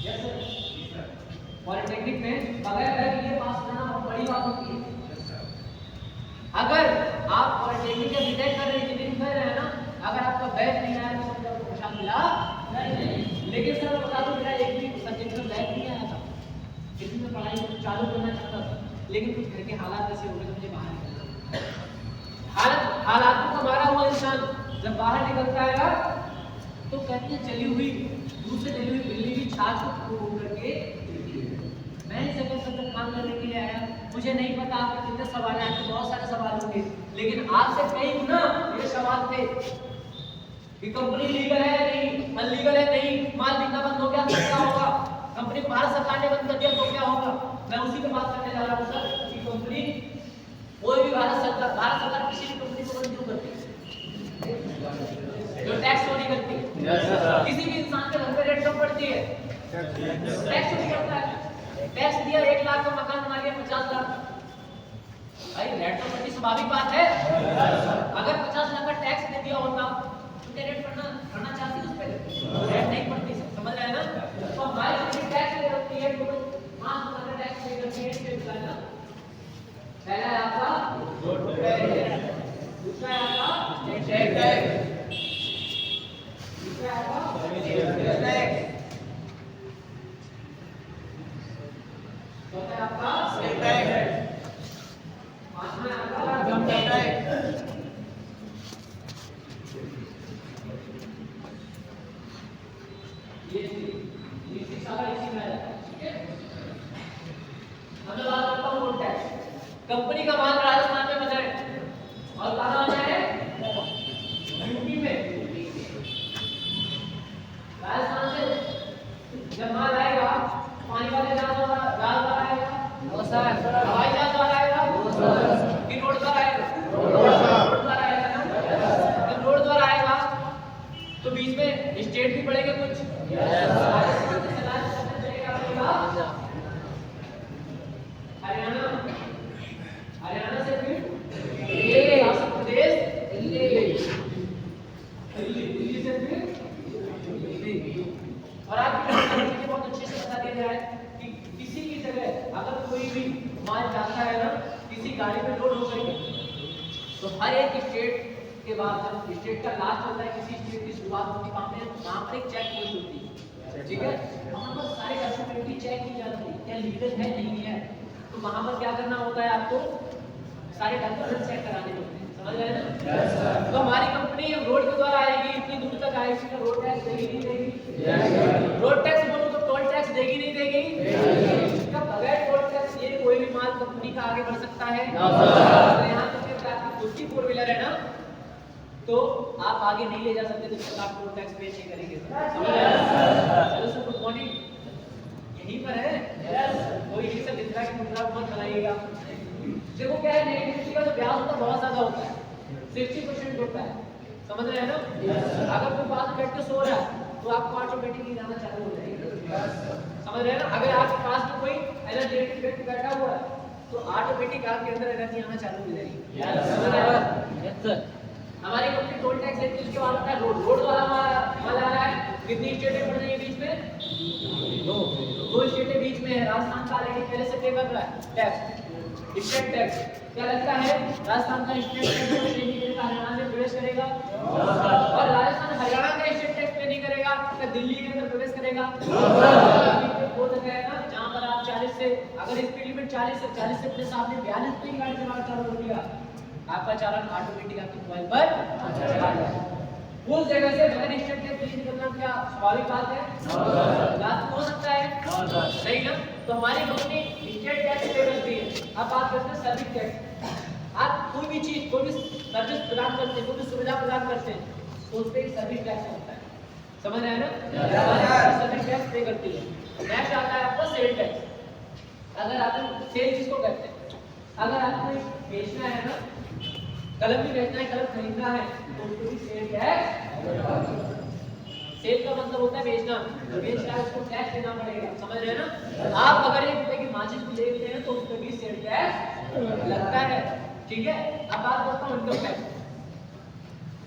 यस सर, पॉलिटेक्निक में बगैर बैग लिए पास होना बहुत बड़ी बात होती है। अगर आप पॉलिटेक्निक या बीटेक कर रहे हैं, इंजीनियरिंग कर रहे हैं ना, अगर आपका बैग नहीं आया तो समझो आपको प्रशांत मिला नहीं। लेकिन सर मैं बता दूं मेरा एक भी सब्जेक्ट में बैग नहीं आया था, इसलिए मैं पढ़ाई चालू करना चाहता था, लेकिन कुछ घर के हालात ऐसे हो गए तो मुझे बाहर निकलना। हालातों को मारा हुआ इंसान जब बाहर निकलता है ना तो कहती है चली हुई दूर से चली हुई बिल्ली की छाछ को तोड़ करके। मैं इस जगह से काम करने के लिए आया, मुझे नहीं पता आपके कितने सवाल हैं, आपके बहुत सारे सवाल होंगे, लेकिन आपसे कई गुना ये सवाल थे कि कंपनी लीगल है नहीं, अनलीगल है नहीं, माल बिकना बंद हो गया तो क्या होगा, कंपनी को भारत सरकार ने बंद कर दिया तो क्या होगा। मैं उसी पे बात करने जा रहा हूँ सर कि कंपनी कोई भी भारत सरकार किसी भी कंपनी को बंद क्यों करती है? जो टैक्स चोरी करती है। किसी भी इंसान के घर पे रेट कम पड़ती है, टैक्स चोरी करता है। टैक्स दिया 1 लाख का मकान बना लिया 50 लाख, भाई रेट तो बड़ी स्वाभाविक बात है। अगर 50 लाख का टैक्स दे दिया होता तो क्या रेट पढ़ना चाहती उस पे? रेट नहीं पड़ती, समझ रहे हैं ना? तो हमारी टैक्स ले रखती है, टोटल 5 लाख का टैक्स ले रखती है, कंपनी का माल राजस्थान में बना है और कहाँ बना है? यूपी में। राजस्थान से जब माल आएगा पानी वाले जहाज द्वारा आएगा, हवाई जहाज द्वारा आएगा, कि रोड द्वारा आएगा? रोड द्वारा आएगा ना। जब रोड द्वारा आएगा तो बीच में स्टेट भी पड़ेंगे कुछ। हरियाणा, हरियाणा से फिर हिमाचल प्रदेश, दिल्ली से फिर दिल्ली। और आपको बहुत अच्छे से बता दिया गया है कि किसी की जगह अगर कोई भी माल जाता है ना किसी गाड़ी में लोड होकर के, तो हर एक स्टेट के बाद जब स्टेट का लास्ट होता है किसी स्टेट की शुरुआत होती है वहां पर एक चेक पोस्ट होती है, ठीक है। वहां पर सारे डॉक्यूमेंट्री चेक की जाती है क्या लीगल है नहीं है। तो वहां पर क्या करना होता है आपको सारे डॉक्यूमेंट चेक कराने होते हैं, समझ रहे हैं ना। तो हमारी कंपनी रोड के द्वारा आएगी, इतनी दूर तक आएगी तो रोड टैक्स देगी नहीं देगी? रोड टैक्स बोलो तो टोल टैक्स देगी नहीं देगी? इसका बगैर टोल टैक्स ये कोई भी माल कंपनी का आगे बढ़ सकता है? यहाँ तक कि आपकी खुद की फोर व्हीलर है ना तो आप आगे नहीं ले जा सकते जब तक आप टोल टैक्स पे नहीं करेंगे। समझ रहे हैं? चलो सर गुड मॉर्निंग, यहीं पर है। कोई ये सब इंदिरा की मुद्रा मत बनाइएगा। देखो क्या है नेगेटिविटी का जो ब्याज होता है बहुत ज्यादा होता है, 60% होता है, समझ रहे हैं ना। अगर कोई पास बैठ के सो रहा है तो आपको ऑटोमेटिकली जाना चालू हो जाएगा, समझ रहे हैं ना। अगर आपके पास में कोई एनर्जेटिक व्यक्ति बैठा हुआ है तो ऑटोमेटिक आपके अंदर एनर्जी आना चालू हो जाएगी। समझ रहे हैं? Yes sir. हमारी कंपनी टोल टैक्स लेती है, उसके बाद आता है रोड। रोड वाला माल आ रहा है, कितनी स्टेटें पड़ रही है बीच में? दो स्टेटें बीच में है। राजस्थान का लेकिन पहले से पे कर रहा है टैक्स, स्टेट टैक्स। क्या लगता है राजस्थान का स्टेट टैक्स हरियाणा में प्रवेश करेगा और राजस्थान हरियाणा का स्टेट टैक्स पे नहीं करेगा तो दिल्ली के अंदर प्रवेश करेगा। वो जगह है ना जहाँ पर आप 40 से अगर स्पीड लिमिट 40 से प्लस आपने 42 पे गाड़ी चलाना चालू कर दिया, आपका चालान ऑटोमेटिक आपके मोबाइल पर चला जाएगा। उस जगह से बगैर स्टेट टैक्स नहीं निकलना क्या स्वाभाविक बात है? लास्ट हो सकता है, सही ना। तो हमारी कंपनी स्टेट टैक्स पे करती है। अब बात करते हैं सर्विस टैक्स। आप कोई भी चीज कोई भी सर्विस प्रदान करते हैं, कोई भी सुविधा प्रदान करते हैं तो उस पर सर्विस टैक्स होता है, समझ रहे हैं ना। सर्विस टैक्स पे करती है। नेक्स्ट आता है आपका सेल टैक्स। अगर आप सेल जिसको कहते हैं, अगर आपको बेचना है ना, कलम भी बेचना है, कलम खरीदना है तो उसको भी सेल टैक्स। सेल का मतलब होता है बेचना, बेच रहा है उसको टैक्स देना पड़ेगा, समझ रहे हैं ना। आप अगर 1 रुपए की माचिस भी ले रहे हैं तो उस पर भी सेल टैक्स लगता है, ठीक है। अब बात करता हूँ इनकम टैक्स।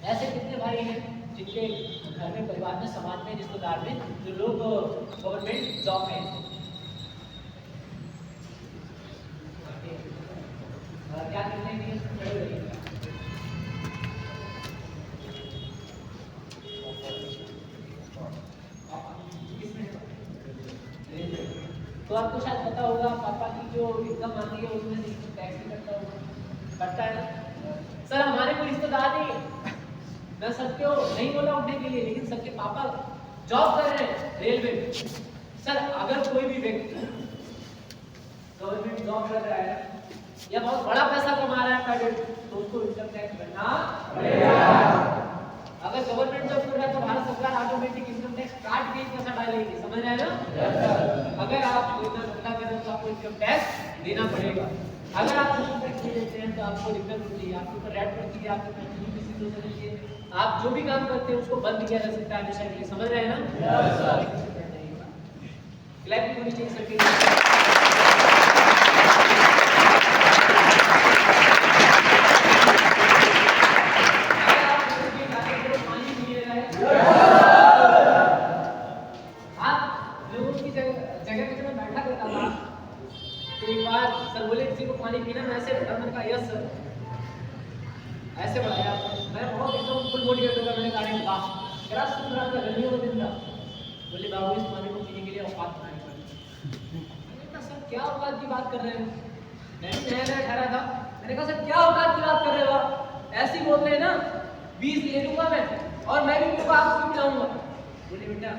ऐसे कितने भाई हैं जिनके घर में, परिवार में, समाज में, रिश्तेदार में जो लोग गवर्नमेंट जॉब में हैं? क्या करते हैं? तो आपको शायद पता होगा पापा की जो इनकम आती है उसमें से टैक्स भी कटता होगा, कटता है ना। सर हमारे कोई रिश्तेदार नहीं, मैं सबको नहीं बोला उठने के लिए, लेकिन सबके पापा जॉब कर रहे हैं रेलवे में। सर अगर कोई भी व्यक्ति गवर्नमेंट जॉब कर रहा है या बहुत बड़ा पैसा कमा रहा है प्राइवेट, तो उसको इनकम टैक्स भरना पड़ेगा। अगर गवर्नमेंट जॉब कर रहा है तो भारत सरकार ऑटोमेटिक इनकम टैक्स काट के पैसा डालेगी, समझ रहे हैं ना। अगर आप इतना धंधा कर रहे हो तो आपको इनकम टैक्स देना पड़ेगा। अगर आप इनकम टैक्स नहीं देते हैं तो आपको दिक्कत होती है, आपके ऊपर रेड पड़ती है, आपके कंपनी किसी दूसरे के आप जो भी काम करते हैं उसको बंद किया जा सकता है हमेशा के लिए, समझ रहे हैं ना। क्लैप होनी चाहिए सर। सर बोले किसी को पानी पीना, मैं ऐसे बैठा, मैंने कहा यस सर, ऐसे बढ़ाया। मैं बहुत एकदम फुल मोटिवेट होगा, मैंने गाड़ी में कहा मेरा सुन रहा था, गर्मियों का दिन था। बोले बाबू इस पानी को पीने के लिए औकात बनानी पड़ेगी। मैंने कहा सर क्या औकात की बात कर रहे हैं? मैं भी नया नया ठहरा था। मैंने कहा सर क्या औकात की बात कर रहे हो आप? ऐसे ही बोल रहे हैं ना, 20 ले लूंगा मैं और मैं भी पीऊंगा, आपको भी पिलाऊंगा। बोले बेटा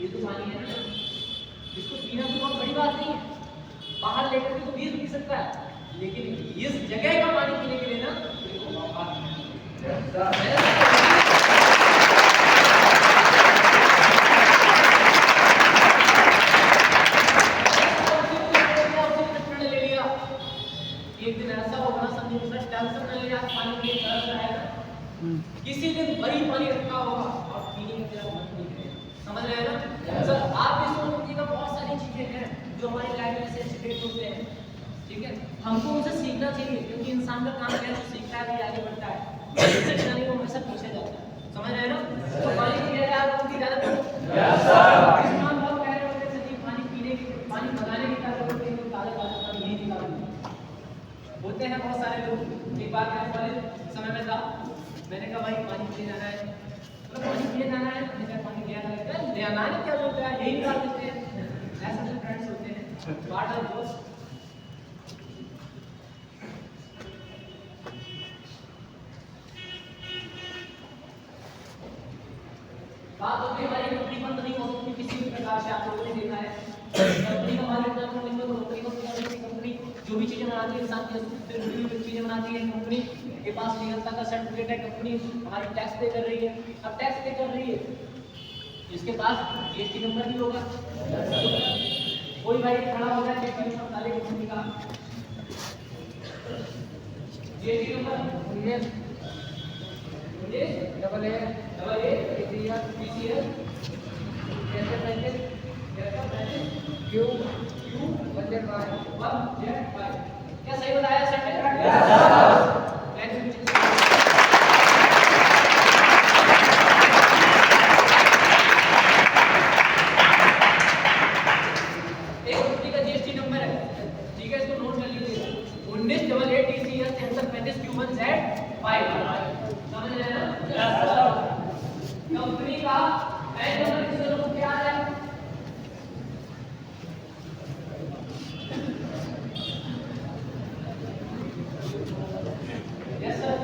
ये तो पानी है ना, इसको पीना तो बहुत बड़ी बात नहीं है, बाहर लेकर के तो 20 पी सकता है, लेकिन इस जगह का पानी पीने के लिए ना बिल्कुल औकात नहीं है। एक दिन ऐसा होगा ना, समझिए उसने टेंशन न ले, आज पानी के तरफ आएगा, किसी दिन वही पानी रखा होगा और पीने की तरफ मन नहीं करेगा। समझ रहे हैं ना सर? आप भी सोचिएगा बहुत सारी चीजें हैं जो हमारी लाइफ में सेंसिटिव होते हैं, ठीक है, हमको उनसे सीखना चाहिए, क्योंकि इंसान का काम क्या है, जो सीखता है आगे बढ़ता है, सीखना नहीं वो हमेशा पीछे जाता है। समझ रहे हैं ना? तो पानी की ज़्यादा उनकी ज़्यादा इस्तेमाल बहुत कह रहे होते हैं, पानी पीने की, पानी बनाने की ज़्यादा होती है, ताज़ा ताज़ा पानी नहीं निकालते होते हैं बहुत सारे लोग। एक बार मैं कॉलेज समय में था, मैंने कहा भाई पानी पीने जाना है, मतलब पानी पीने जाना है, मैंने कहा पानी लिया है, ले आना है, क्या बोलते हैं यही निकाल देते हैं, ऐसे जो फ्रेंड्स होते हैं बात है दोस्त। बात होती है हमारी कंपनी बंद नहीं हो सकती किसी भी प्रकार से। आप लोगों ने देखा है कंपनी का मालिक कंपनी जो भी चीजें बनाती है, इंसान की चीजें बनाती है, कंपनी के पास निरंतर का सर्टिफिकेट है, कंपनी हमारी टैक्स पे कर रही है। अब टैक्स पे कर रही है, इसके पास जीएसटी नंबर भी होगा। कोई भाई खड़ा हो जाए जीएसटी नंबर डाले कंपनी का, GST number double A PCS Q क्या सही बताया सर ने? एक कंपनी का जीएसटी नंबर है, ठीक है, इसको नोट कर लीजिए 1988 TCS 6335 Q1Z5। समझ रहे हैं ना? कंपनी का पैन नंबर क्या है? यस सर,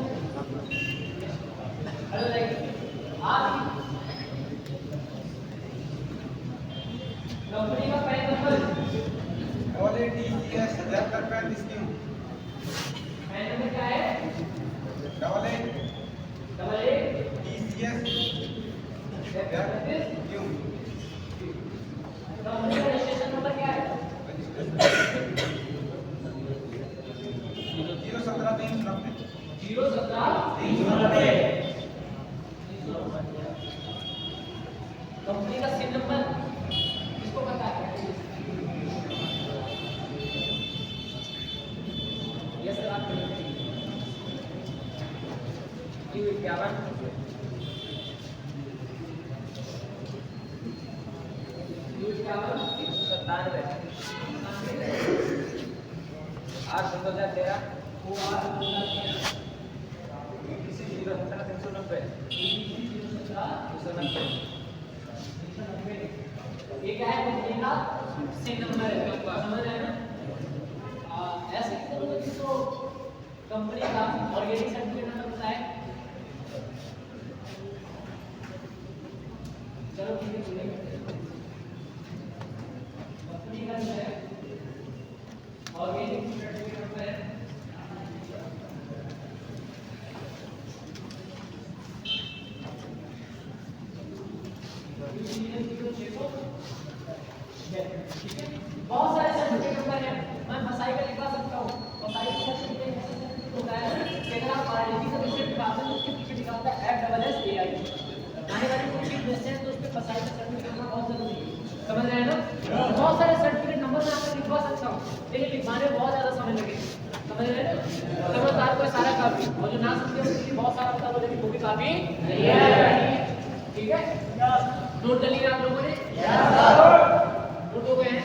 हेलो आप कंपनी का पैन नंबर TCS 7335 क्यों? पैन नंबर क्या है? डबल ए TCS क्यों? कंपनी का रजिस्ट्रेशन नंबर क्या है? 017 कंपनी का सिम नंबर किसको पता है? यस सर, आप Q51 ये क्या है? कंपनी का सिम नंबर है, समझ रहे हैं ना? ऐसे किसी को जिसको कंपनी का ऑर्गेनिक सर्टिफिकेट नंबर पता है? चलो ठीक है, सुनिए कंपनी का जो है ऑर्गेनिक सर्टिफिकेट नंबर है बहुत सारे सर्टिफिकेट नंबर है। मैं फसाई का लिखवा सकता हूँ, फसाई का सर्टिफिकेट ऐसा सर्टिफिकेट होता है कि अगर आप आरएलजी का सर्टिफिकेट दिखाते हैं तो उसके पीछे लिखा होता है FSSAI। आने वाली कोई चीज बेचते हैं तो उस पर फसाई का सर्टिफिकेट होना बहुत जरूरी है। समझ रहे हैं ना? बहुत सारे सर्टिफिकेट नंबर मैं आपको लिखवा सकता हूँ, लेकिन लिखवाने में बहुत ज्यादा समय लगेगा। समझ रहे हैं? समझदार को सारा काफी, और जो ना समझे उसके लिए बहुत सारा पता हो, लेकिन वो भी काफी नहीं है। ठीक है, नोट कर लिया आप लोगों ने? नोट हो गए हैं?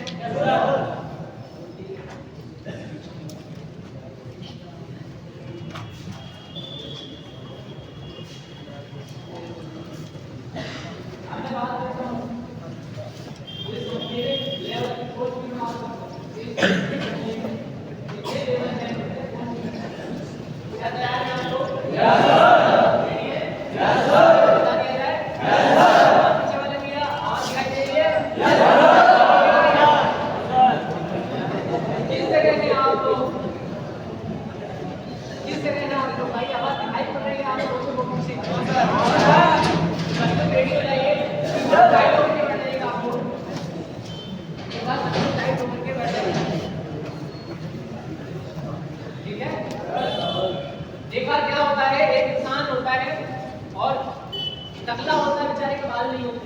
से गए हैं आप लोग भाई, आवाज दिखाई पड़ रही है आप लोगों को मुझसे। सबको रेडी हो जाइए, टाइट होकर के बैठ जाइएगा आप लोग। एक बार सबको टाइट होकर के बैठ जाइए, ठीक है। देखा क्या होता है, एक इंसान होता है और टकला होता है, बेचारे के बाल नहीं होते,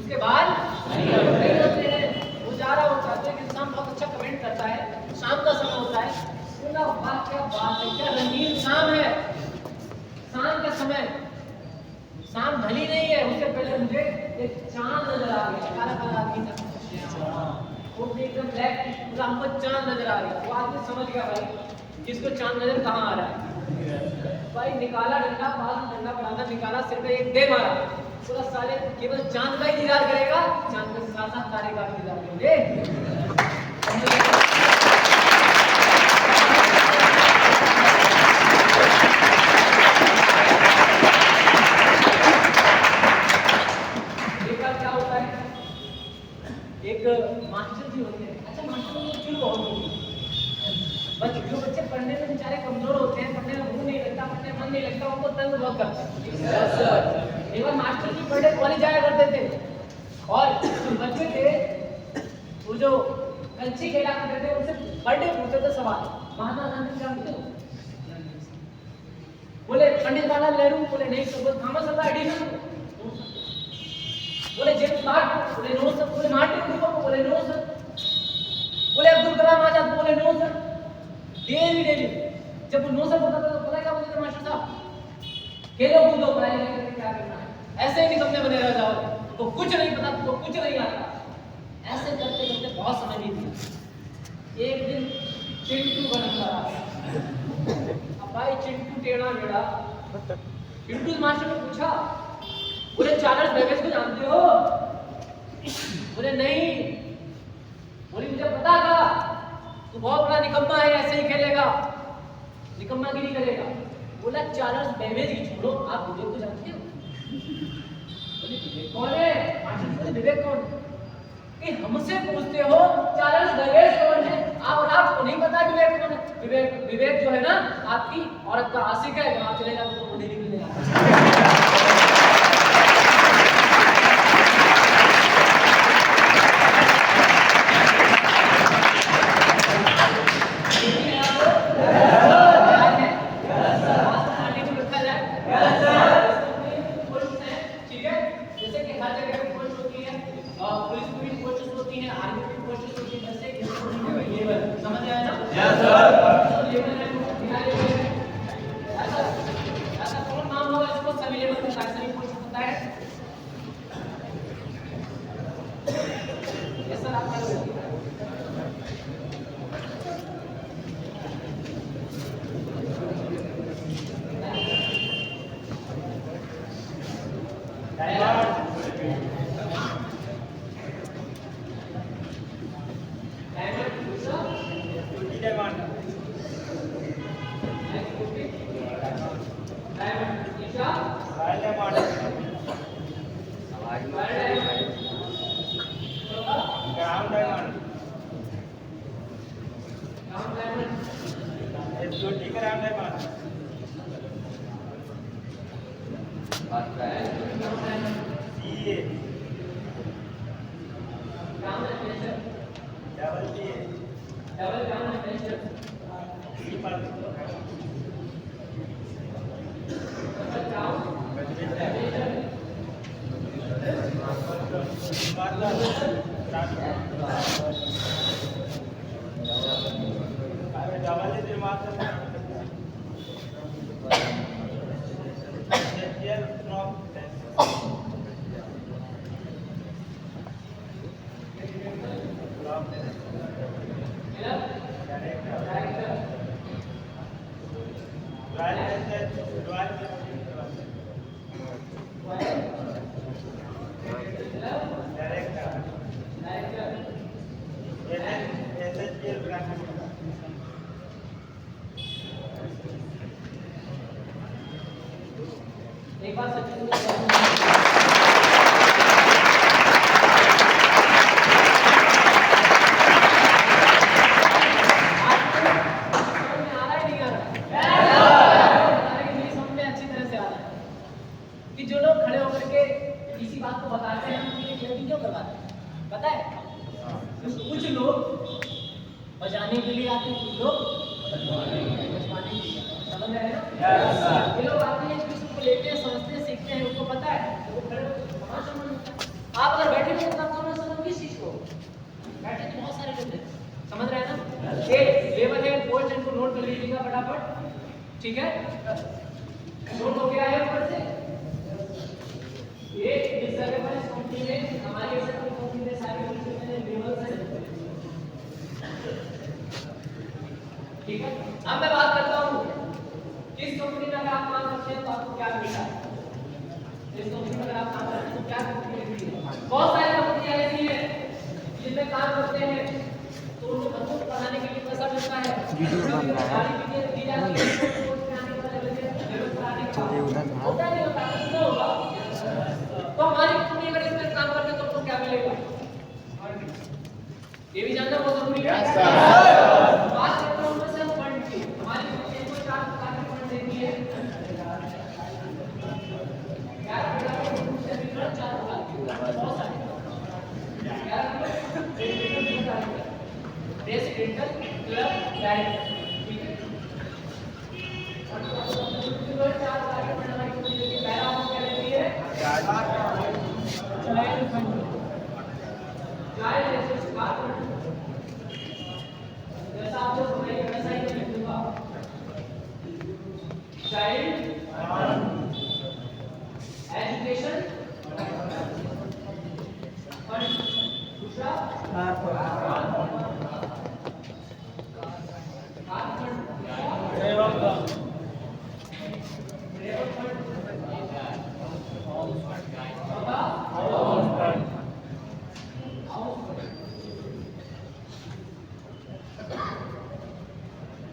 उसके बाल नहीं होते हैं, वो जा रहा होता है तो एक इंसान बहुत अच्छा कमेंट करता है, शाम का समय होता है, बोला वाह क्या बात है, क्या रंगीन शाम है, शाम का समय, शाम ढली नहीं है, उससे पहले मुझे एक चांद नजर आ गया, काला काला आदमी था, वो भी एकदम ब्लैक, पूरा हमको चांद नजर आ गया। वो आदमी समझ गया भाई किसको चांद नजर कहाँ आ रहा है, भाई निकाला डंडा, पास में डंडा पड़ा था, निकाला सिर पे एक दे मारा, पूरा साले केवल चांद का ही दीदार करेगा, चांद के साथ साथ तारे का भी दीदार करेंगे। क्या होता है, एक मास्टर जी होते हैं, अच्छा मास्टर लोग क्यों बहुत होते हैं, बस जो बच्चे पढ़ने में बेचारे कमजोर होते हैं, पढ़ने में मुंह नहीं लगता, पढ़ने में मन नहीं लगता, उनको तंग बहुत करता है। एक बार मास्टर जी पढ़ने कॉलेज जाया करते थे और जो बच्चे थे वो जो कंची खेला करते थे उनसे बर्थडे पूछते थे सवाल, महात्मा गांधी जानते हो, बोले पंडित जवाहरलाल नेहरू, बोले नहीं सर, बोले थॉमस अल्वा एडिसन, बोले जेम्स बॉन्ड, बोले नो सर, बोले मार्टिन लूथर, बोले नो सर, बोले अब्दुल कलाम आजाद, बोले नो सर। डेली जब वो नो सर बोलता था तो पता क्या बोलते थे मास्टर साहब, खेलो कूदो पढ़ाई नहीं करके क्या करना है, ऐसे ही निकम्मे बने रह जाओ, तो कुछ नहीं पता, तुमको कुछ नहीं आता, ऐसे करते करते बहुत समय बीत गया। एक दिन चिंटू का नंबर आया, अब भाई चिंटू टेढ़ा मेढ़ा, चिंटू मास्टर ने पूछा, बोले चार्ल्स बेबेज को जानते हो, बोले नहीं, बोले मुझे पता था तू बहुत बड़ा निकम्मा है, ऐसे ही खेलेगा, निकम्मागिरी करेगा, बोला चार्ल्स बेबेज की छोड़ो, आप विवेक को जानते हो, बोले विवेक कौन है, मास्टर बोले विवेक कौन, कि हमसे पूछते हो चार्ल्स बेबेज कौन है, आप और आपको नहीं पता विवेक कौन है, विवेक जो है ना आपकी औरत का आशिक है, जब आप चले जाते तो मुझे नहीं मिलेगा। एक बार सचिन आ रहा है नहीं आ रहा है? ये लोग आते हैं, एक दूसरे को लेते हैं, समझते हैं, सीखते हैं, उनको पता है, वो खड़े होकर तमाशा बनता है। आप अगर बैठे हो तो आप समझ समझ किस चीज को बैठे तो बहुत सारे लोग हैं, समझ रहे हैं ना। ये लेवल है, पोस्ट इनको नोट कर लीजिएगा फटाफट, ठीक है। नोट हो गया है ऊपर से ये इस जगह पर इस कंपनी में हमारी ऐसे कंपनी में सारे लेवल है, ठीक है। अब मैं बात करता हूँ किस कंपनी में अगर आप काम करते हैं तो आपको क्या मिलता है, इस कंपनी में अगर आप काम करते हैं तो क्या कंपनी मिलती है। बहुत सारी कंपनियां ऐसी हैं जिनमें काम करते हैं तो उनको बच्चों को पढ़ाने के लिए पैसा मिलता है, होता नहीं होता कितना होगा। तो हमारी कंपनी अगर इसमें काम करते हैं तो उनको क्या मिलेगा, ये भी जानना बहुत जरूरी है। बात करता हूं मैं सिर्फ फंड की, हमारी कंपनी को 4 प्रकार के फंड देती है, 11 प्रकार के फंड से मिलकर 4 प्रकार के बहुत सारे 11 रेसिडेंटल क्लब डायरेक्ट, ठीक है। और 4 प्रकार के फंड हमारी कंपनी देती है। पहला फंड क्या देती है, चाइल्ड फंड, चाइल्ड एसेट्स का फंड, जैसा आप लोग समझेंगे वैसा ही मैं लिखूंगा, चाइल्ड एजुकेशन फंड, दूसरा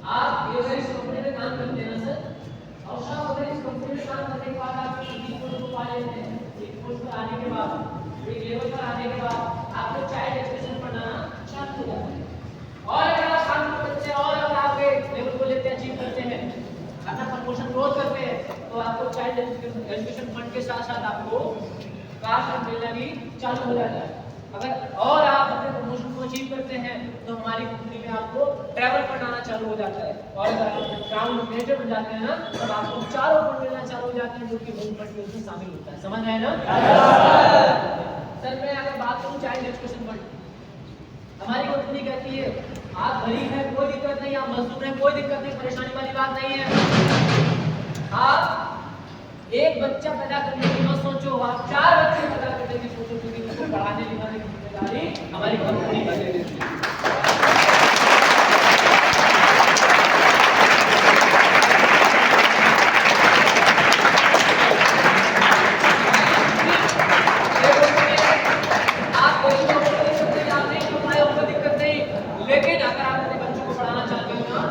आप ये इस कंपनी में काम करते हैं ना सर, और साहब अगर इस कंपनी में काम करने के बाद आप किसी पोस्ट को पा लेते हैं, एक पोस्ट पर आने के बाद, एक लेवल पर आने के बाद आपको चाइल्ड एजुकेशन पढ़ाना चालू हो जाता है। और अगर आप काम करते हैं और अगर आप एक लेवल को लेते अचीव करते हैं, अपना प्रमोशन ग्रोथ करते हैं, तो आपको चाइल्ड एजुकेशन फंड के साथ साथ आपको कार फंड मिलना भी चालू हो जाता है। अगर और आप अपने प्रमोशन को अचीव करते हैं तो हमारी कंपनी में आपको ट्रैवल फंड आना चालू हो जाता है। और अगर आप ट्रैवल मैनेजर बन जाते हैं ना तब आपको चारों फंड मिलना चालू हो जाते हैं, जो कि होम फंड में उसमें शामिल होता है, समझ रहे हैं ना। सर मैं अगर बात करूं चाइल्ड एजुकेशन फंड, हमारी कंपनी कहती है आप गरीब हैं कोई दिक्कत नहीं, आप मजदूर हैं कोई दिक्कत नहीं, परेशानी वाली बात नहीं है। आप एक बच्चा पैदा करने की मत सोचो, आप 4 बच्चे पैदा करने की सोचो, क्योंकि उसको पढ़ाने लिखाने की जिम्मेदारी हमारी कंपनी का ले लेती है। आप कोई आप नहीं कर पाए कोई दिक्कत नहीं, लेकिन अगर आप अपने बच्चों को पढ़ाना चाहते हो ना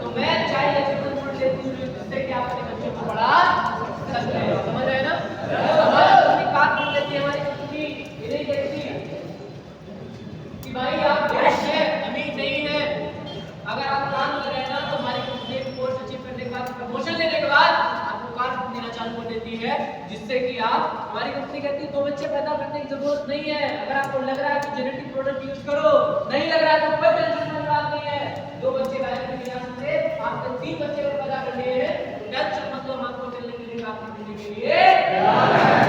तो मैं चाइल्ड एजुकेशन फंड देती हूँ, जिससे कि आप अपने बच्चों को पढ़ा सकते हैं, समझ रहे हैं ना। हमारी कंपनी कार फंड देती है, हमारी कंपनी ये नहीं कहती कि भाई आप गरीब हैं अमीर नहीं है, अगर आप काम कर रहे हैं ना तो हमारी कंपनी एक पोस्ट अचीव करने के बाद, प्रमोशन लेने के बाद आपको कार देना चालू कर देती है, जिससे कि आप, हमारी कंपनी कहती है 2 बच्चे पैदा करने की जरूरत नहीं है। अगर आपको लग रहा है कि जेनेटिक प्रोडक्ट यूज करो, नहीं लग रहा है तो कोई टेंशन वाली बात नहीं है, 2 बच्चे पैदा करने जा सकते हैं। आपको 3 बच्चे अगर पैदा करने हैं तो टेंशन मत लो, हम आपको चलने के लिए काम करने के लिए तैयार हैं।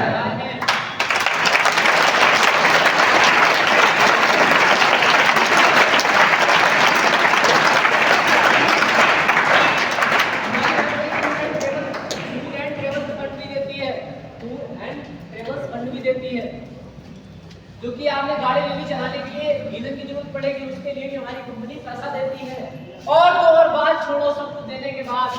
जो कि आपने गाड़ी लेनी चलाने के लिए डीजल की जरूरत पड़ेगी, उसके लिए भी हमारी कंपनी पैसा देती है। और तो और बात छोड़ो, सब कुछ देने के बाद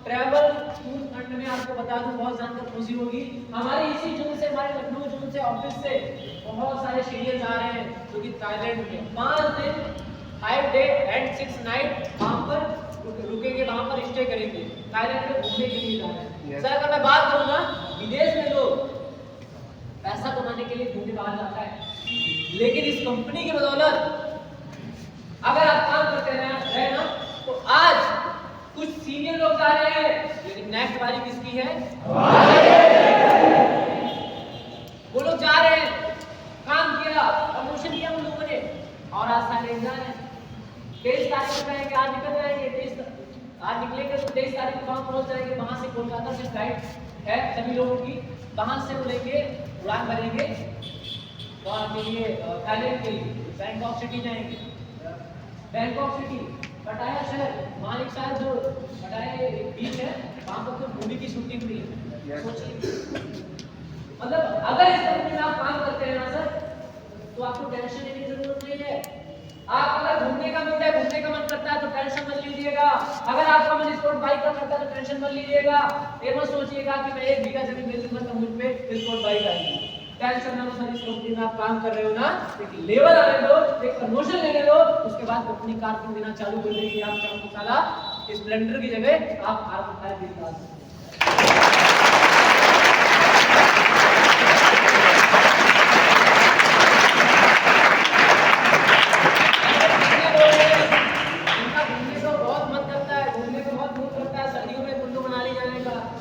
ट्रैवल टूर फंड में आपको बता दूं बहुत जानकर खुशी होगी, हमारे इसी जून से, हमारे लखनऊ जून से ऑफिस से बहुत सारे शेड्यूल आ रहे हैं जो कि थाईलैंड में 5 दिन 5 डे एंड 6 नाइट वहां पर रुकेंगे, वहां पर स्टे करेंगे, थाईलैंड में घूमने के लिए जा रहे हैं। सर अगर मैं बात करूं ना, विदेश में लोग पैसा कमाने के लिए घूमने बाहर जाता है, लेकिन इस कंपनी की बदौलत अगर आप काम करते रहे ना तो आज कुछ सीनियर लोग जा रहे हैं, लेकिन नेक्स्ट बारी किसकी है, वो लोग जा रहे हैं, काम किया, प्रमोशन किया उन लोगों ने, और आज सारे जा रहे हैं। 23 तारीख को कहेंगे आज निकल जाएंगे, आज निकलेंगे तो 23 तारीख को वहाँ पहुँच जाएंगे। वहाँ से कोलकाता से फ्लाइट है सभी लोगों की। वहाँ से वो लेंगे, उड़ान भरेंगे वहाँ के लिए थाईलैंड के लिए बैंकॉक सिटी जाएंगे। बैंकॉक सिटी पटाया शहर, वहाँ एक शायद जो पटाया एक बीच है, वहाँ पर तो मूवी की शूटिंग हुई है। सोचिए, मतलब अगर इस कंपनी में आप काम करते हैं ना सर, तो आपको टेंशन लेने की जरूरत नहीं है। आप अगर घूमने का मूड है, घूमने का मन करता है तो टेंशन मत लीजिएगा। अगर आपका मन स्पोर्ट बाइक का करता है तो टेंशन मत लीजिएगा। ये मत सोचिएगा कि मैं 1 बीघा जमीन बेचूंगा तो मुझ पे स्पोर्ट बाइक आएगी। टेंशन ना लो सर, इस कंपनी में आप काम कर रहे हो ना, एक लेवल आने दो, एक प्रमोशन लेने दो, उसके बाद कंपनी कार देना चालू कर देगी। आप चाहो तो साला स्प्लेंडर की जगह आप R5 भी निकाल सकते हैं।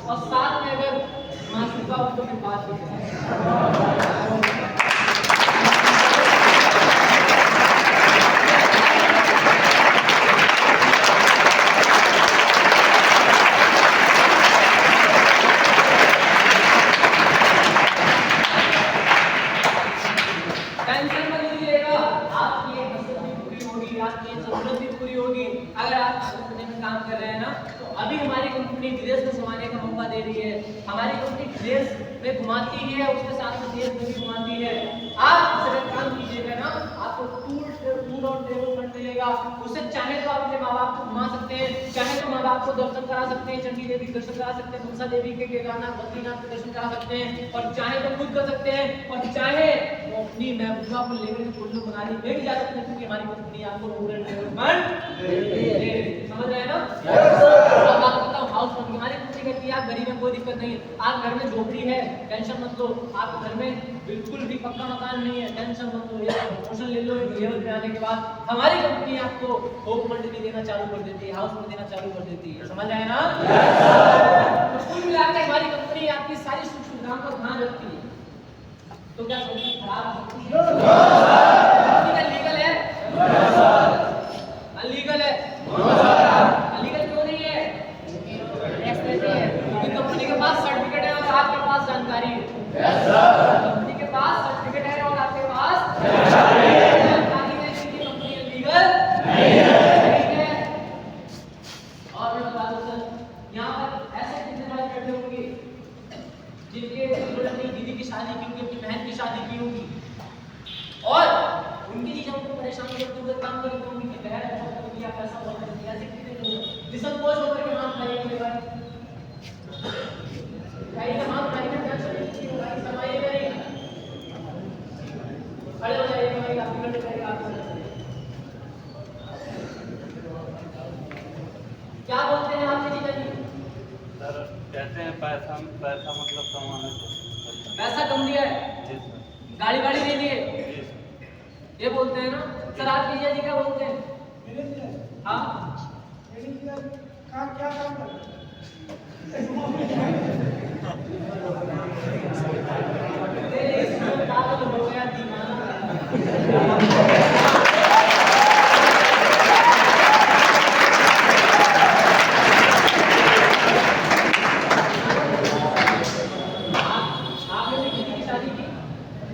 और साथ में अगर मासूम का उनको भी बात भी टेंशन मत लीजिएगा, आपकी एक हसरत भी पूरी होगी, आपकी एक जरूरत भी पूरी होगी। अगर आप कंपनी में काम कर रहे हैं ना, तो अभी हमारी कंपनी विदेश में समाने का मौका दे रही है। हमारी कंपनी विदेश में घुमाती है, उसके साथ में देश में भी घुमाती है। आप अगर काम कीजिएगा ना, आपको टूर और ट्रेवल फंड मिलेगा। उससे चाहे तो आप अपने माँ बाप को घुमा सकते हैं, चाहे तो माँ बाप को दर्शन करा सकते हैं, चंडी देवी के दर्शन करा सकते हैं, मनसा देवी के केदारनाथ बद्रीनाथ के दर्शन करा सकते हैं, और चाहे तो खुद कर सकते हैं, और चाहे वो अपनी महबूबा को लेकर कुल्लू मनाली में भी जा सकते हैं, क्योंकि हमारी कंपनी आपको टूर एंड ट्रेवल फंड समझ रहे हैं ना। अब बात करता हूँ हाउस फंड की। हमारी कंपनी कहती है आप गरीब हैं, कोई दिक्कत नहीं, आप घर में झोपड़ी है टेंशन मत लो, आप घर में बिल्कुल भी पक्का मकान नहीं है टेंशन मत लो, या प्रमोशन ले लो एक लेवल पे आने के बाद, हमारी कंपनी आपको होम फंड भी देना चालू कर देती है, हाउस फंड देना चालू कर देती है। समझ आए ना। तो कुल मिलाकर हमारी कंपनी आपकी सारी सुख सुविधाओं का ध्यान रखती है। तो क्या कंपनी खराब हो सकती है? लीगल है, अनलीगल है, अनलीगल क्यों नहीं है? क्योंकि कंपनी के पास सर्टिफिकेट है और आपके पास जानकारी है। कंपनी के पास सर्टिफिकेट है और आपके पास जानकारी है, इसलिए कंपनी अनलीगल नहीं है। और मैं बता दूं सर, यहाँ पर ऐसे कितने भाई बैठे होंगे जिनके अपनी दीदी की शादी की होगी, अपनी बहन की शादी की होगी, और उनकी चीजें उनको परेशान करते हुए काम करते होंगे कि बहन बहुत कर दिया, पैसा बहुत कर दिया, ऐसे कितने लोग डिसअपॉइंट होकर के हाथ उठाइए मेरे भाई, भाई का हाथ उठाइए, टेंशन नहीं भाई, समाइएगा नहीं, खड़े हो जाइए भाई, आप बिगड़ जाएगा आपका। क्या बोलते हैं आपके जीजा जी? सर कहते हैं पैसा मतलब कमाने को। पैसा कम दिया है, जी सर। गाड़ी वाड़ी दे दिए, जी सर। ये बोलते हैं ना सर। आपके जीजा जी क्या बोलते हैं? हाँ क्या काम कर रहे हो गया दीवाना। आपने किसी की शादी की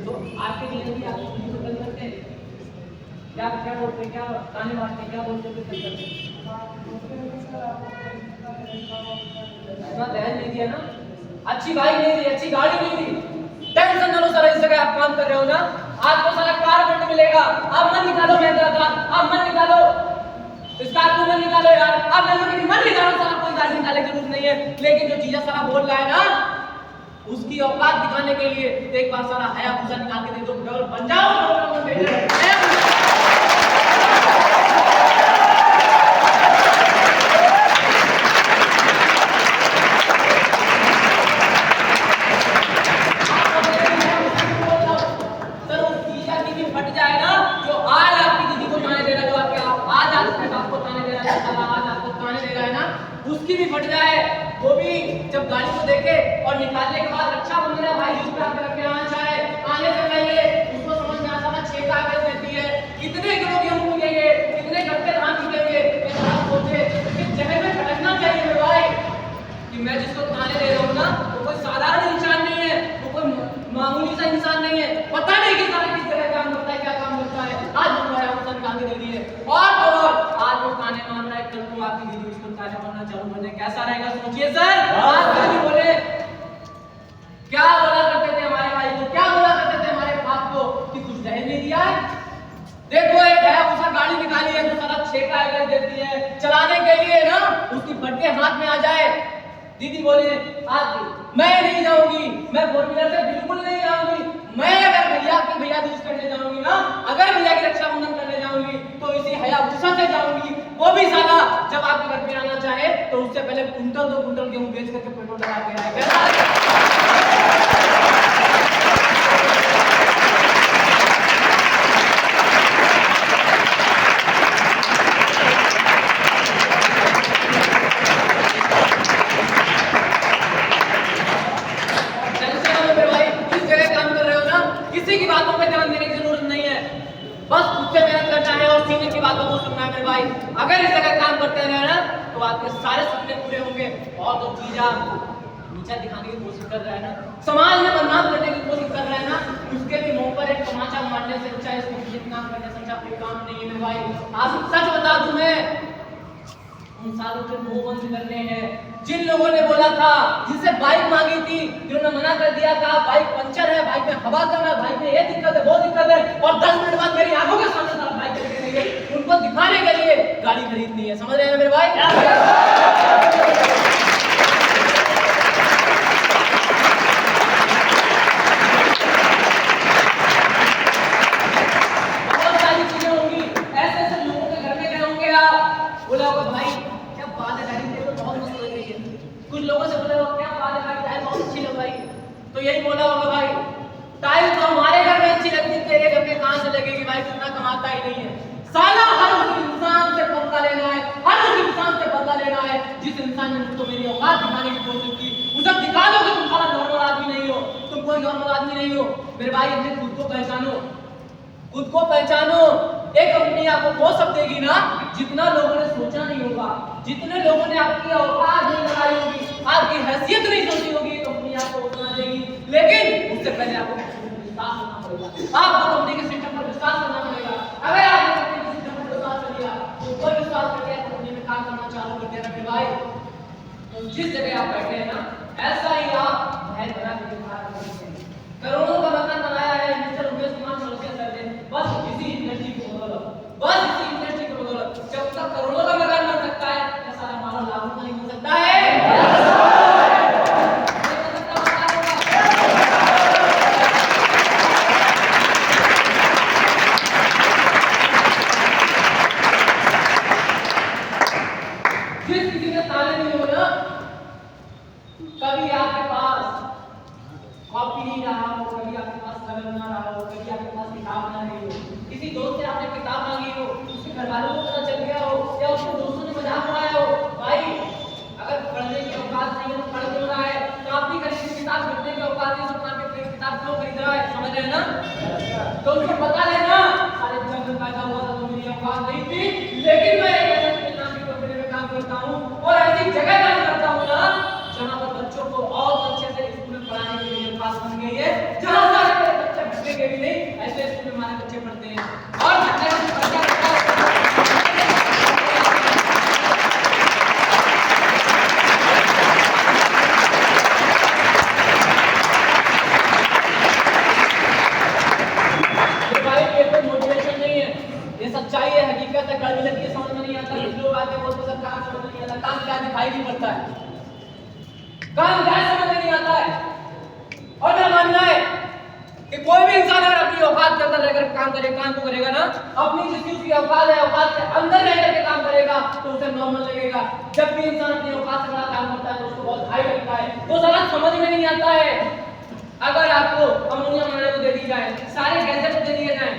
तो आपके जीजा जी आपको किसी को तंग करते हैं? क्या क्या बोलते हैं, क्या ताने मारते हैं, क्या बोलते हैं, फिर तंग करते हैं? दहेज नहीं दिया ना, अच्छी बाइक नहीं दी, अच्छी गाड़ी नहीं दी, टेंशन ना लो सर। इस जगह आप काम कर रहे हो ना, आपको सारा कार फंड मिलेगा। आप मन निकालो महिंद्रा का, आप मन निकालो, स्कॉर्पियो मन निकालो यार, आप लैम्बोर्गिनी मन निकालो, सारा कोई गाड़ी निकालने की जरूरत नहीं है। लेकिन जो जीजा सारा बोल रहा है ना, उसकी औकात दिखाने के लिए एक बार सारा हायाबुसा निकाल के दे दो, ड्राइवर बन जाओ। उसकी भी फट जाए, वो भी जब गाड़ी को देखे और निकालने के बाद रक्षाबंधन है भाई, जिस पे आप रख के आना चाहे, आने से पहले उसको समझ में आता है 6 कागज देती है, कितने किलो गेहूं बिकेंगे, कितने गट्टे धान बिकेंगे, ये आप सोचे कि जहर में खटकना कि मैं जिसको ताने दे रहा हूँ ना वो कोई साधारण इंसान नहीं है, वो कोई मामूली सा इंसान नहीं है। पता नहीं कि सारे किस तरह काम करता है, क्या काम करता है। आज वो है उसने निकाल के दे दी है और आज वो ताने मार रहा है, कल को आपकी दीदी उसको ताने मारना चालू कर दे, कैसा रहेगा सोचिए सर। आज गाली बोले, क्या बोला करते थे हमारे भाई को, क्या बोला करते थे हमारे बाप को कि कुछ दहेज नहीं दिया है। देखो एक है उसका गाड़ी निकाली है तो सारा छेका कर देती है चलाने के लिए ना, उसकी बट्टे हाथ में आ जाए। दीदी बोले आज मैं नहीं जाऊंगी, मैं फोर व्हीलर से बिल्कुल नहीं जाऊंगी, मैं अगर भैया दूज करने जाऊंगी ना, अगर भैया की रक्षाबंधन करने जाऊंगी तो इसी हयाबुसा से जाऊंगी। वो भी साला जब आपके घर पे आना चाहे तो उससे पहले कुंटल 2 कुंटल गेहूं बेच करके पेट्रोल लगा के आएगा। किसी की बातों पे ध्यान देने की जरूरत नहीं है, बस उससे मेहनत करना है और सीने की बातों को सुनना है मेरे भाई। अगर इस जगह काम करते रहे ना तो आपके सारे सपने पूरे होंगे। और जो चीज आप नीचा दिखाने की कोशिश कर रहे हैं ना, समाज में बदनाम करने की कोशिश कर रहे हैं ना, उसके भी मुंह पर एक तमाचा मारने से अच्छा है इसको किसी काम करने से अच्छा कोई काम नहीं है मेरे भाई। आप सच बता दूं मैं, उन सालों के मुंह बंद करने हैं जिन लोगों ने बोला था, जिनसे बाइक मांगी थी, जिन्होंने मना कर दिया था बाइक पंचर है, बाइक में हवा कम है, बाइक में ये दिक्कत है वो दिक्कत है, और 10 मिनट बाद मेरी आंखों के सामने सारा बाइक लेके नहीं गई, उनको दिखाने के लिए गाड़ी खरीदनी है। समझ रहे हैं मेरे भाई? बहुत सारी चीजें होंगी, ऐसे ऐसे लोगों के घर में गए होंगे आप, बोला होगा भाई क्या बात है, गाड़ी देखो बहुत मस्त लग रही है। कुछ लोगों से बोला होगा क्या बात है, गाड़ी टाइल बहुत अच्छी लग रही है, तो यही बोला होगा भाई टाइल तो हमारे घर में अच्छी लगती है, तेरे घर में कहां से लगेगी भाई, कितना कमाता ही नहीं है। साला हर उस इंसान से बदला लेना है, हर उस इंसान से बदला लेना है जिस इंसान ने मुझको मेरी औकात दिखाने की कोशिश की, उसे दिखा दो कि तुम साला नॉर्मल आदमी नहीं हो, तुम कोई नॉर्मल आदमी नहीं हो। मेरे भाई अपने खुद को पहचानो, खुद को पहचानो। एक कंपनी आपको वो सब देगी ना जितना लोगों ने सोचा नहीं होगा, जितने लोगों ने आपकी औकात नहीं लगाई होगी, आपकी हैसियत नहीं सोची होगी, ये कंपनी आपको उतना देगी। लेकिन उससे पहले आपको विश्वास करना पड़ेगा, आपको कंपनी के सिस्टम पर विश्वास करना पड़ेगा। अगर आपने कंपनी के सिस्टम पर विश्वास कर लिया, ऊपर विश्वास करके कंपनी में काम करना चालू कर दिया मेरे भाई, तो जिस जगह आप बैठे हैं ना ऐसा ही आप महल बना के दिखा रहे हैं। करोड़ों का मकान बनाया है मिस्टर उमेश कुमार चौरसिया सर ने, बस इसी इंडस्ट्री की बदौलत, बस इसी इंडस्ट्री की बदौलत। जब तक करोड़ों का मकान बन सकता है ऐसा हमारा लाखों का नहीं बन सकता है। जिस किसी ने ताले नहीं हो ना, कभी आपके पास कॉपी नहीं रहा हो, कभी आपके पास कलम ना रहा हो, कभी आपके पास किताब ना रही हो, किसी दोस्त से आपने किताब मांगी हो, उसके घर वालों को पता चल गया हो, या उसके दोस्तों ने मजाक उड़ाया हो, भाई अगर पढ़ने की औकात नहीं है तो पढ़ क्यों रहा है, कॉपी खरीदने की किताब खरीदने की औकात नहीं तो कॉपी किताब क्यों खरीद रहा है। समझ रहे हैं ना? तो उसको बता लेना सारे जब में पैदा हुआ था तो मेरी औकात नहीं थी, लेकिन मैं एक ऐसे नाम की कंपनी में काम करता हूँ और ऐसी जगह काम करता हूँ ना जहाँ पर बच्चों को और अच्छे से स्कूल में पढ़ाने के लिए पास बन गई है, जहाँ सारे मेरे बच्चे भटके भी नहीं, ऐसे स्कूल में हमारे बच्चे पढ़ते हैं। और भाई ये कोई मोटिवेशन नहीं है, ये सच्चाई है, हकीकत है। कड़वी लगती है, समझ में नहीं आता, कुछ लोग आते हैं बोलते सर काम समझ में नहीं आता, काम क्या दिखाई नहीं पड़ता है, काम क्या समझ में नहीं आता है। और मेरा मानना है कि कोई भी इंसान अगर अपनी औकात के अंदर रहकर काम को करेगा ना, अपनी जिस चीज की औकात है औकात के अंदर रहकर के काम करेगा तो उसे नॉर्मल लगेगा। जब भी इंसान अपनी औकात से बड़ा काम करता है तो उसको बहुत हाई लगता है, तो सारा समझ में नहीं आता है। अगर आपको अमोनिया बनाने को दे दी जाए, सारे गैजेट दे दिए जाए,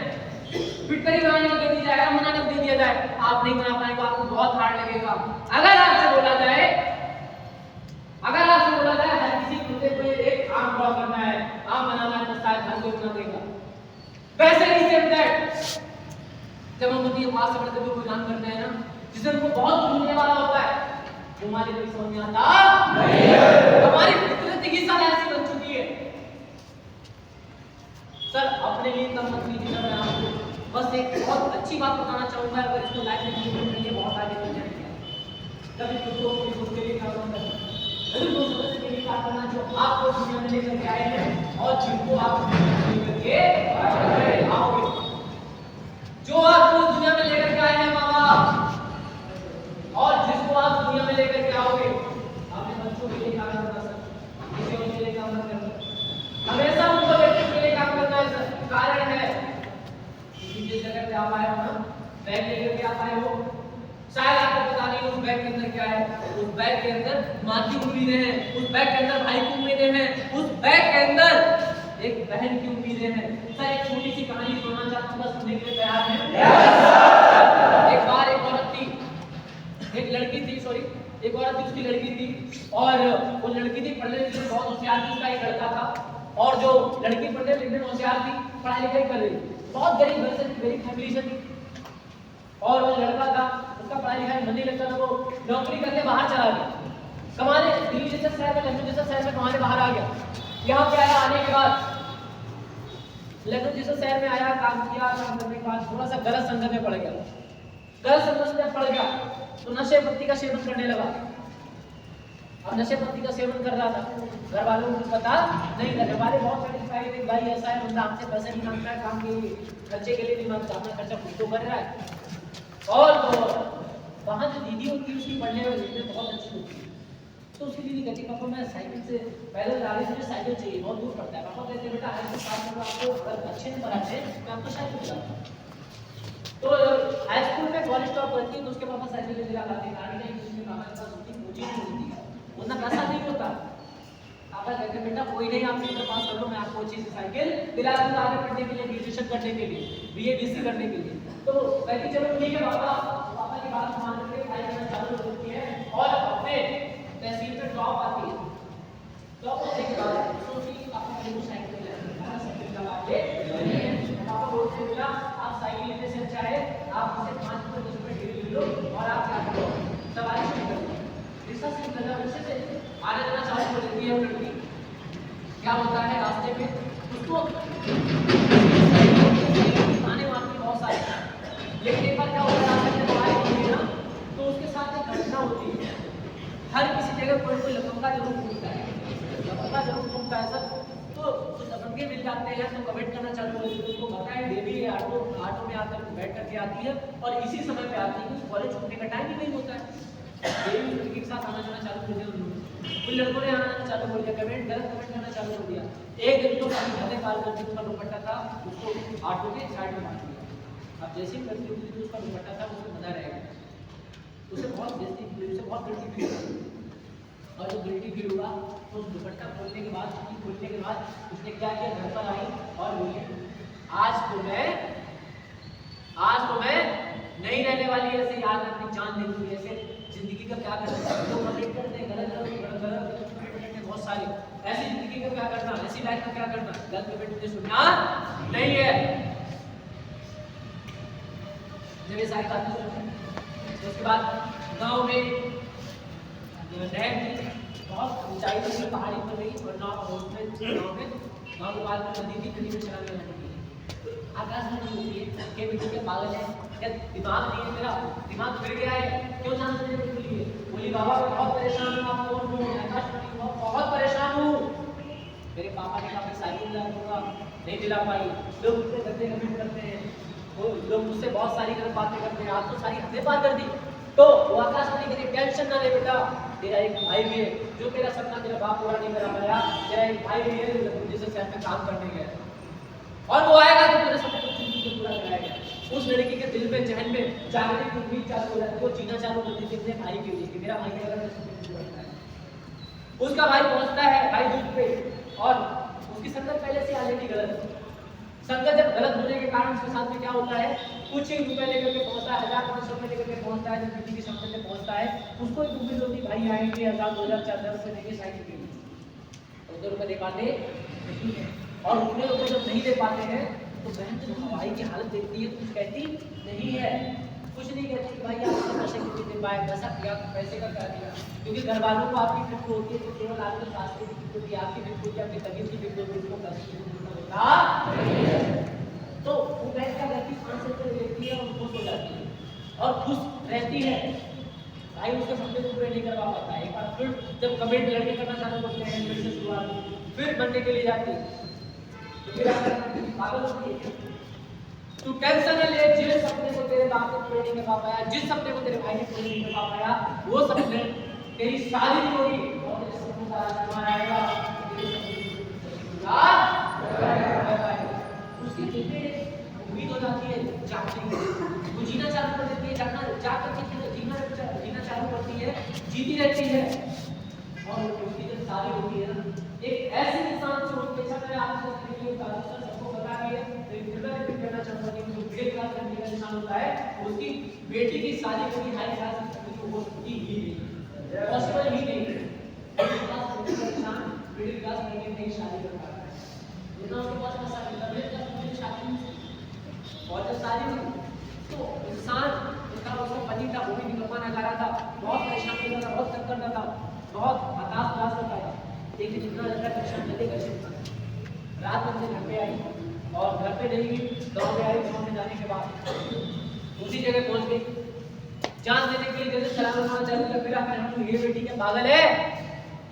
फिटकरी बनाने को दे दी जाए, आम बनाने को दे दिया जाए, आप नहीं बना पाएंगे, आपको बहुत हार्ड लगेगा। अगर आपसे बोला जाए हर किसी मुद्दे को एक आम ड्रॉ करना है, आम बनाना है, तो शायद हर कोई बना देगा। वैसे ही सेम दैट जब हम अपनी औकात से बढ़ते हुए कोई काम करते हैं ना जिसे हमको बहुत मिलने वाला होता है, वो हमारे कोई समझ में आता नहीं है। कभी खुद को किसी खुद के लिए काम करना, उन दो सदस्य के लिए काम करना जो आपको दुनिया में लेकर के आए हैं और जिनको आप लेकर के आओगे। जो आप दुनिया में लेकर के आए हैं माँ बाप और जिसको आप दुनिया में लेकर के आओगे, अपने बच्चों के लिए काम करना सर, किसी और के लिए काम न करना, हमेशा उनको बच्चों के लिए काम करना है सर। कारण है जिस जगह पे आप आए हो ना, बैग लेकर के आप आए हो, शायद आपको पता नहीं उस बैग के अंदर क्या है। उस बैग के अंदर माँ की उम्मीदें हैं, उस बैग के अंदर भाई की उम्मीदें हैं, उस बैग के अंदर एक बहन की उम्मीदें हैं। सर एक छोटी सी कहानी सुनाना चाहता हूँ, सुनने के लिए तैयार हैं? एक बार एक औरत थी, एक लड़की थी, सॉरी एक औरत थी, उसकी लड़की थी और वो लड़की थी पढ़ने लिखने में बहुत होशियार थी। उसका एक लड़का था और जो लड़की पढ़ने लिखने में होशियार थी, पढ़ाई लिखाई कर रही थी, बहुत गरीब घर से थी, गरीब फैमिली से थी। और वो लड़का था, उसका पढ़ाई लिखाई मन नहीं लगता था, वो नौकरी करके बाहर चला गया कमाने, दिल्ली जैसे शहर में, लखनऊ जैसे शहर में कमाने बाहर आ गया। यहाँ पे आया, आने के बाद लखनऊ जैसे शहर में आया, काम किया, काम करने के बाद थोड़ा सा गलत संगत में पड़ गया। गलत संगत में पड़ गया तो नशे पत्ती का सेवन करने लगा। अब नशे पत्ती का सेवन कर रहा था, घर वालों को पता नहीं था। घर वाले बहुत सेटिस्फाइड थे, भाई ऐसा है बंदा हमसे पैसे नहीं मांगता है, काम के लिए खर्चे के लिए नहीं मांगता, अपना खर्चा खुद को कर रहा है। और वहाँ जो दीदी होती है उसकी पढ़ने में लिखने बहुत अच्छी होती है, तो उसकी दीदी कहती पापा मैं साइकिल से पहले जाने से मुझे साइकिल चाहिए, बहुत दूर पड़ता है। पापा कहते हैं बेटा हाई स्कूल पास करो, आपको अगर अच्छे नंबर आते हैं मैं आपको साइकिल दिलाऊंगा। तो हाई स्कूल में कॉलेज टॉप करती है तो उसके पापा साइकिल ले दिला लाते हैं, गाड़ी नहीं, उसके पापा के पास उसकी कोचिंग नहीं होती है, उतना पैसा नहीं होता। पापा कहते हैं बेटा कोई नहीं, आप इंटर पास कर लो, मैं आपको अच्छी सी साइकिल दिला दूंगा आगे पढ़ने के लिए, ग्रेजुएशन करने के लिए, बीए बीसी करने के लिए। तो कहती चलो ठीक है पापा, पापा की बात मान करके पढ़ाई करना चालू होती है और अपने तहसील में टॉप आती है। टॉप होने के बाद सोची आपको जरूर साइकिल लेना है, साइकिल का बात पापा बोलते बेटा आप साइकिल लेने से अच्छा है आप मुझसे 5 रुपये 10 रुपये ढेर ले लो और आप क्या करो सवारी शुरू करो। रिक्शा से निकलना, रिक्शे से आने जाना चालू कर देती है वो लड़की। क्या होता है रास्ते में उसको आने वाली बहुत सारी, लेकिन एक बार क्या होता है रास्ते में सवारी होती है ना तो उसके साथ एक घटना होती है। हर किसी जगह कोई कोई लफंगा जरूर घूमता है, लफंगा जरूर घूमता है सर। तो लफंगे मिल जाते हैं तो कमेंट करना चालू होती है, उसको पता है डेली ऑटो में आकर बैठ करके आती है और इसी समय पे आती है, कॉलेज छूटने का टाइम ही नहीं होता है। डेली लड़की के साथ आना जाना चालू कर दिया उन्होंने, उन लड़कों ने आना जाना चालू कर दिया, गलत कमेंट करना चालू कर दिया। एक दिन तो अपनी हदें पार करके उसका दुपट्टा था उसको ऑटो के साइड में बांध दिया। अब जैसे ही करती होती थी उसका दुपट्टा था उसको बना रहेगा, उसे बहुत बेइज्जती हुई, उसे बहुत गिल्टी फील हुआ। और जो गिल्टी फील हुआ तो उस दुपट्टा खोलने के बाद, छुट्टी खोलने के बाद उसने क्या किया, घर पर आई और बोली आज तो मैं नहीं रहने वाली, ऐसे आज अपनी जान दे दूंगी। ऐसे जिंदगी का क्या करना, लोग कमेंट करते हैं गलत गलत बहुत सारे, ऐसी जिंदगी का क्या करना, ऐसी लाइफ का क्या करना, गलत कमेंट मुझे सुनना नहीं है। जब ये सारी बातें सुनी तो उसके बाद गाँव में नहर थी, बहुत ऊंचाई पर पहाड़ी पर गई और गाँव के बाद में नदी थी, नदी में चला गया। आकाश में होती है के बेटे के पागल है क्या, दिमाग नहीं है मेरा, दिमाग फिर गया है, क्यों जान देने के लिए बोली बाबा मैं बहुत परेशान हूँ, आप कौन हो, आकाश में बहुत परेशान हूँ, मेरे पापा ने कहा साइकिल दिला दूंगा, नहीं दिला पाई। लोग मुझसे गंदे कमेंट करते हैं, वो लोग मुझसे बहुत सारी गलत बातें करते हैं, आप तो सारी हदें पार कर दी। तो वो आकाशवाणी के लिए टेंशन ना ले बेटा, तेरा एक भाई भी है जो तेरा सपना तेरा बाप पूरा नहीं करा पाया, तेरा एक भाई भी है जो जैसे शहर में काम करने गया और वो आएगा तो तेरे सपने को पूरा कराएगा। उस लड़की के दिल में जहन में जागने की उम्मीद चालू हो जाती है, वो जीना चालू कर देती है अपने भाई के लिए कि मेरा भाई अगर उसका भाई पहुंचता है भाई दूध पे और उसकी संगत पहले से ऑलरेडी गलत है। संगत जब गलत होने के कारण उसके साथ में क्या होता है, कुछ ही रुपए लेकर के पहुंचता है, 1000-500 रुपए लेकर के पहुंचता है, जब किसी की संगत में पहुंचता है उसको एक उम्मीद होती है भाई आएंगे 1000-2000 रुपए देंगे साइकिल के लिए, 2 रुपए दे पाते नहीं है और उतने रुपए जब नहीं दे पाते हैं तो बहन जब भाई की हालत देखती है कुछ कहती नहीं है, कुछ नहीं कहती कि भाई आपको पैसे कितने दे पाए, पैसा किया पैसे का क्या दिया, क्योंकि घर वालों को आपकी फिक्र होती है तो केवल आपके स्वास्थ्य की फिक्र होती है, आपकी फिक्र होती है, आपकी तबीयत की फिक्र होती है, उसको पैसे की फिक्र होता तो वो बहन क्या करती 500 रुपये लेती है और खुश हो जाती है और खुश रहती है। भाई उसके सपने को पूरे नहीं करवा पाता है। एक बार फिर जब कमेंट लड़के करना चालू करते हैं फिर से शुरुआत फिर बनने के लिए जाती है, तो फिर पागल होती है। तू टेंशन न ले, जिस सपने को तेरे बाप ने पूरे नहीं करवा पाया, जिस सपने को तेरे भाई ने पूरे नहीं करवा पाया, वो सपने तेरी शादी नहीं होगी और तेरे सपनों का राजकुमार आएगा, तेरे सपने उसकी जितने उम्मीद हो जाती है जागने की, वो जीना चालू कर देती है, जाग करके जीना चालू करती है, जीती रहती है। और उसकी जब शादी होती है ना, एक ऐसे इंसान से होती है, मैं आपसे सबको बता दिया, फिर मैं रिपीट करना चाहूंगा कि जो मिडिल क्लास फैमिली का इंसान होता है, उसकी बेटी की शादी कोई हाई क्लास फैमिली को होती ही नहीं, पॉसिबल ही नहीं। मिडिल क्लास फैमिली में शादी कर पाता है, जितना उसके पास पैसा मिलता है, मिडिल क्लास फैमिली शादी और जब शादी हुई तो इंसान उसका पति था, वो भी निकल पाना चाह रहा था, बहुत परेशान हो रहा था, बहुत तंग करता था, बहुत हताश करता था। लेकिन जितना ज्यादा परेशान करते घर रात में घर पे आई और घर पे नहीं हुई, गाँव में आई। गाँव में जाने के बाद उसी जगह पहुंच गई, जान देने के लिए जैसे सलाम करना चाहती है, फिर आपने ये बेटी क्या पागल है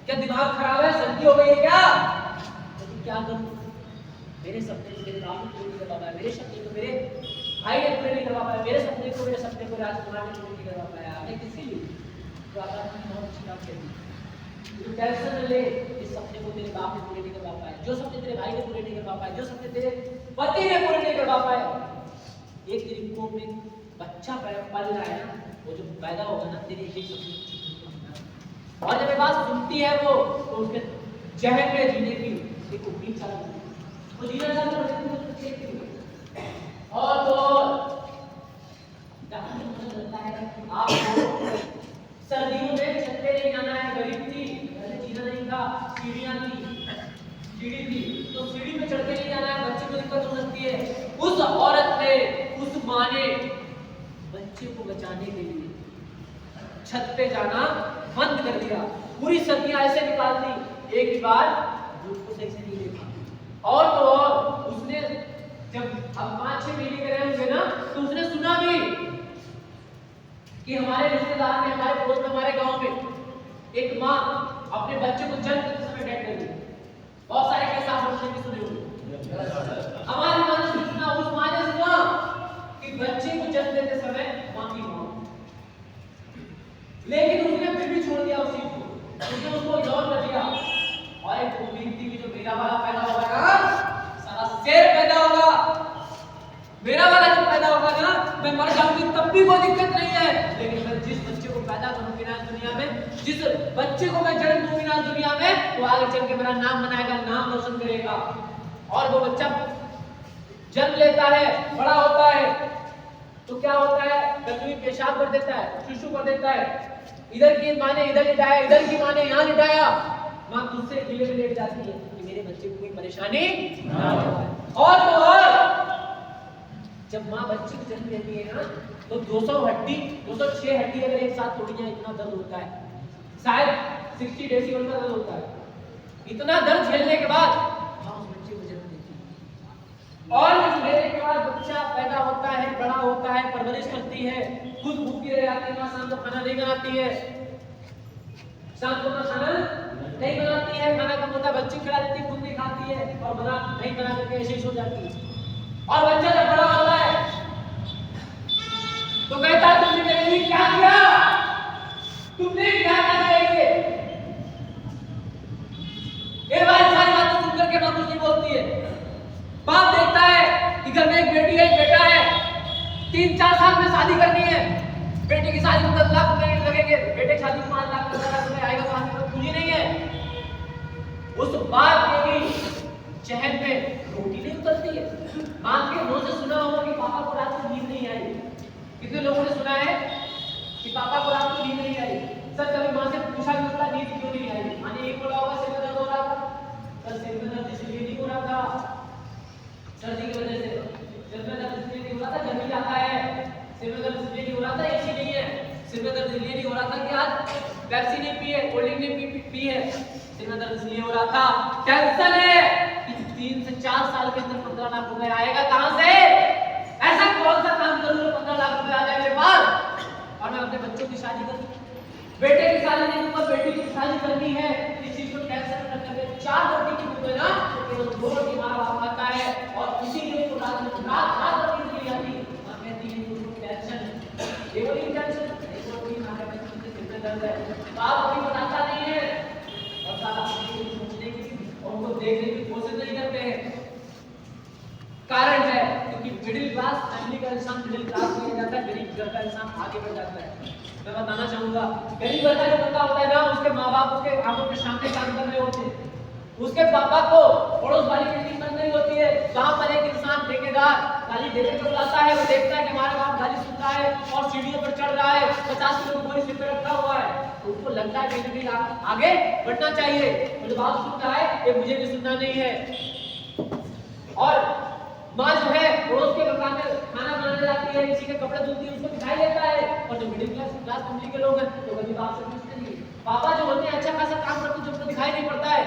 क्या, दिमाग खराब है, सर्दी हो गई है क्या, लेकिन क्या करूं, मेरे सपने मेरे बाप ने पूरे नहीं करवा पाया, मेरे सपने को मेरे भाई ने पूरे नहीं करवा पाया, मेरे सपने को राजकुमार ने पूरे नहीं करवा पाया, आपने किसी लिए तो आप बहुत अच्छी काम करी। तो टेंशन न ले, इस सपने को तेरे बाप ने पूरे नहीं करवा पाया, जो सपने तेरे भाई ने पूरे नहीं करवा पाए, जो सपने तेरे पति ने पूरे नहीं करवा पाए, एक तेरी कोख में बच्चा पल रहा है ना, वो जो पैदा होगा ना, तेरी एक सपने और जब ये बात सुनती है वो, तो उसके जहन में जीने की एक उम्मीद चालू होती है, वो जीना चालू कर देती है। और तो आपको सर्दियों में छत पे नहीं जाना है, गरीब थी, जीना नहीं था, सीढ़ियां थी, सीढ़ी थी, तो सीढ़ी पे चढ़ के नहीं जाना है, बच्चे को दिक्कत हो सकती है। उस औरत ने, उस माँ ने बच्चे को बचाने के लिए छत पे जाना बंद कर दिया, पूरी सर्दियां ऐसे निकाल दी, एक ही बार धूप को सही से नहीं देखा। और तो और उसने जब अब 5-6 महीने के रहे होंगे ना, तो उसने सुना भी कि हमारे रिश्तेदार में, हमारे पड़ोस में, हमारे गांव में एक माँ अपने बच्चे को जन्म देते समय डेथ कर गई। बहुत सारे केस आप लोगों ने सुने होंगे, हमारी माँ ने सुना, उस माँ ने सुना कि बच्चे को जन्म देते समय माँ की मौत, लेकिन उसने फिर भी छोड़ दिया उस चीज को, उसने उसको इग्नोर कर दिया। और एक उम्मीद थी कि जो मेरा वाला पैदा होगा ना, सारा शेर पैदा होगा, मेरा वाला जब पैदा होगा ना, मैं मर जाऊंगी तब भी कोई दिक्कत नहीं है, लेकिन मैं जिस बच्चे को पैदा करूंगी ना दुनिया में, जिस बच्चे को मैं जन्म दूंगी ना दुनिया में, वो आगे चल के मेरा नाम बनाएगा, नाम रोशन करेगा। और वो बच्चा जन्म लेता है, बड़ा होता है, तो क्या होता है, कभी पेशाब कर देता है, सुसु कर देता है, इधर की माँ ने इधर लिटाया, इधर की माँ ने यहाँ लिटाया, माँ खुद से गिले में लेट जाती है कि मेरे बच्चे को कोई परेशानी ना हो। और तो और जब माँ बच्चे को जन्म देती है ना, तो 206 हड्डी अगर एक साथ तोड़ी जाए, इतना दर्द होता है, शायद 60 डेसिबल का दर्द होता है। इतना दर्द झेलने के बाद माँ उस बच्चे को जन्म देती है, और जन्म देने के बाद बच्चा पैदा होता है, बड़ा होता है, परवरिश करती है, खुद भूखी रह जाती है, माँ शाम को खाना नहीं बनाती है, शाम को खाना नहीं बनाती है, खाना कम होता है, बच्चे खिला देती है, खुद नहीं खाती है, और बना नहीं बना करके ऐसे सो जाती है। और बच्चा जब बड़ा होता है तो कहता है तुमने मेरे लिए क्या किया, तुमने क्या किया, ये बात सारी बातें सुनकर के माँ कुछ नहीं बोलती है। बाप देखता है कि घर में एक बेटी है, एक बेटा है, 3-4 साल में शादी करनी है, बेटी की शादी में 10 लाख रुपए लगेंगे, बेटे की शादी में 5 लाख रुपए आएगा, शादी में पूंजी नहीं है। उस बाप के भी चहल में रोटी नहीं उतरती है। माँ के मुंह से सुना होगा कि पापा को रात को नींद नहीं आई, कितने लोगों ने सुना है कि पापा को रात को नींद नहीं आई। सर कभी माँ से पूछा भी होता नींद क्यों नहीं आई, माँ ने एक बोला होगा सिर में दर्द हो रहा था, सर सिर में दर्द इसलिए नहीं हो रहा था, सर्दी की वजह से सिर में दर्द इसलिए नहीं हो रहा था, गर्मी आता है, सिर में दर्द इसलिए नहीं हो रहा था, एसी नहीं है, सिर में दर्द इसलिए नहीं हो रहा था कि आज पेप्सी नहीं पी है, कोल्ड ड्रिंक नहीं पी है, सिर में दर्द इसलिए हो रहा था, टेंशन है कि 3 से 4 साल के अंदर 15 लाख रुपए आएगा कहां से, ऐसा कौन सा काम करूं जो 15 लाख रुपए आ जाए मेरे पास और मैं अपने बच्चों की शादी करूं। बेटे की शादी नहीं हुआ, बेटी की शादी करनी है, इस चीज को कैंसिल न करके 4 रोटी की भूख है ना, तो केवल 2 रोटी माँ बाप खाता है और इसीलिए उसको रात रोटी नहीं आती। माँ कहती है उसको टेंशन, ये वाली टेंशन, एक रोटी माँ कहती है सिर में दर्द है, बाप अभी बताता नहीं है और साला सोचने की और उनको देखने की कोशिश नहीं करते हैं। कारण है क्योंकि मिडिल क्लास फैमिली का इंसान मिडिल क्लास में जाता है, गरीब घर का इंसान आगे बढ़ जाता है। मैं बताना चाहूंगा, गरीब घर का जो बंदा होता है ना, उसके माँ बाप उसके आंखों के सामने काम कर रहे होते हैं, उसके पापा को पड़ोस वाली की कीमत नहीं होती है। जहां पर एक इंसान ठेकेदार गाली देने को बुलाता है, वो देखता है कि हमारा बाप गाली सुन रहा है और सीढ़ियों पर चढ़ रहा है, 50 किलो बोरी सिर पे रखा हुआ है, तो उसको लगता है कि आगे बढ़ना चाहिए, मुझे बात सुन रहा है, ये मुझे भी सुनना नहीं है। और माँ जो है पड़ोस के मकान में खाना बनाने जाती है, किसी के कपड़े धुलती है, उसको दिखाई देता है। और जो मिडिल क्लास फैमिली के लोग हैं तो कभी बाप से पूछते नहीं। पापा जो होते हैं अच्छा खासा काम करते हैं, जो उनको दिखाई नहीं पड़ता है।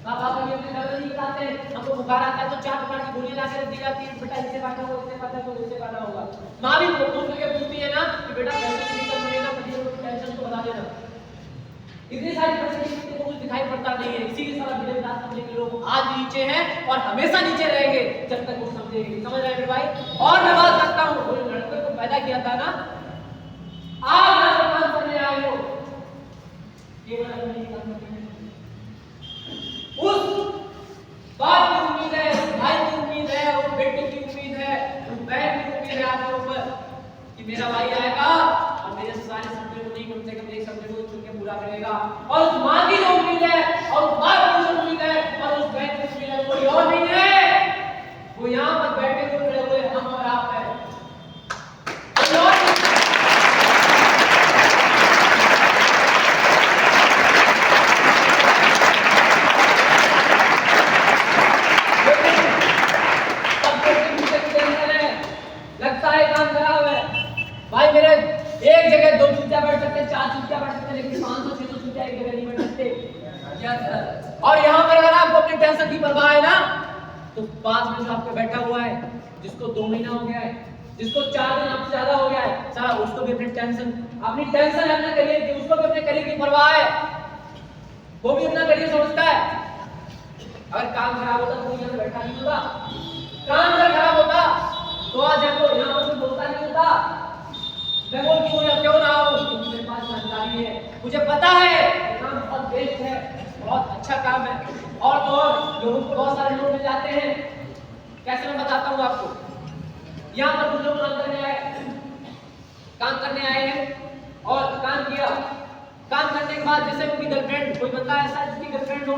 पापा कभी अपने घर में नहीं बताते, हमको बुखार आता है तो 4 प्रकार की गोलियां लाकर दी जाती है, बेटा इससे काटा होगा, इससे काटा होगा, इससे काटा होगा। माँ भी फोन करके पूछती है ना कि बेटा पैसे निकल मरेगा, पति को टेंशन को बता देना। इतनी सारी फैसिलिटी को कुछ दिखाई पड़ता नहीं है, इसीलिए सारा मिडिल क्लास फैमिली के लोग आज नीचे हैं और हमेशा नीचे रहेंगे जब तक वो समझेंगे। समझ रहे हैं मेरे भाई? और मैं बात करता हूँ, वो लड़के को पैदा किया था ना, आप ना काम करने आए हो केवल अपने काम करने, उस बाप की उम्मीद है, उस भाई की उम्मीद है, उस बेटे की उम्मीद है, उस बहन की उम्मीद है आपके ऊपर कि मेरा भाई आएगा और मेरे सारे सपने को नहीं, कम से कम एक सपने को चुन के पूरा करेगा। और उस माँ की जो उम्मीद है और उस बाप की जो उम्मीद है और उस बहन की उम्मीद है, कोई और नहीं है, वो यहाँ पर बैठे हुए खड़े हुए हम और आप है। लगता है काम खराब है भाई, मेरे एक जगह 2 चूतिया बैठ सकते, 4 चूतिया बैठ सकते, लेकिन 500-600 चूतिया एक जगह नहीं बैठ सकते। और यहाँ पर अगर आपको अपनी टेंशन की परवाह है ना, तो पास में जो आपके बैठा हुआ है, जिसको 2 महीना हो गया है, जिसको 4 दिन आपसे ज्यादा हो गया है, सारा उसको भी अपनी टेंशन है अपने करियर की, उसको भी अपने करियर की परवाह है, वो भी अपना करियर समझता है। अगर काम खराब होता तो यहाँ बैठा नहीं होता, काम अगर खराब होता तो आज हमको यहाँ पर कोई बोलता नहीं होता। मैं बोल क्यों ना हो, क्योंकि मेरे पास जानकारी है, मुझे पता है काम बहुत बेस्ट है, बहुत अच्छा काम है और लोगों को बहुत सारे लोग मिल जाते हैं। कैसे मैं बताता हूँ आपको, यहाँ पर कुछ लोग काम करने आए हैं और काम किया, काम करने के बाद जैसे उनकी गर्लफ्रेंड, कोई बंदा ऐसा जिसकी गर्लफ्रेंड हो,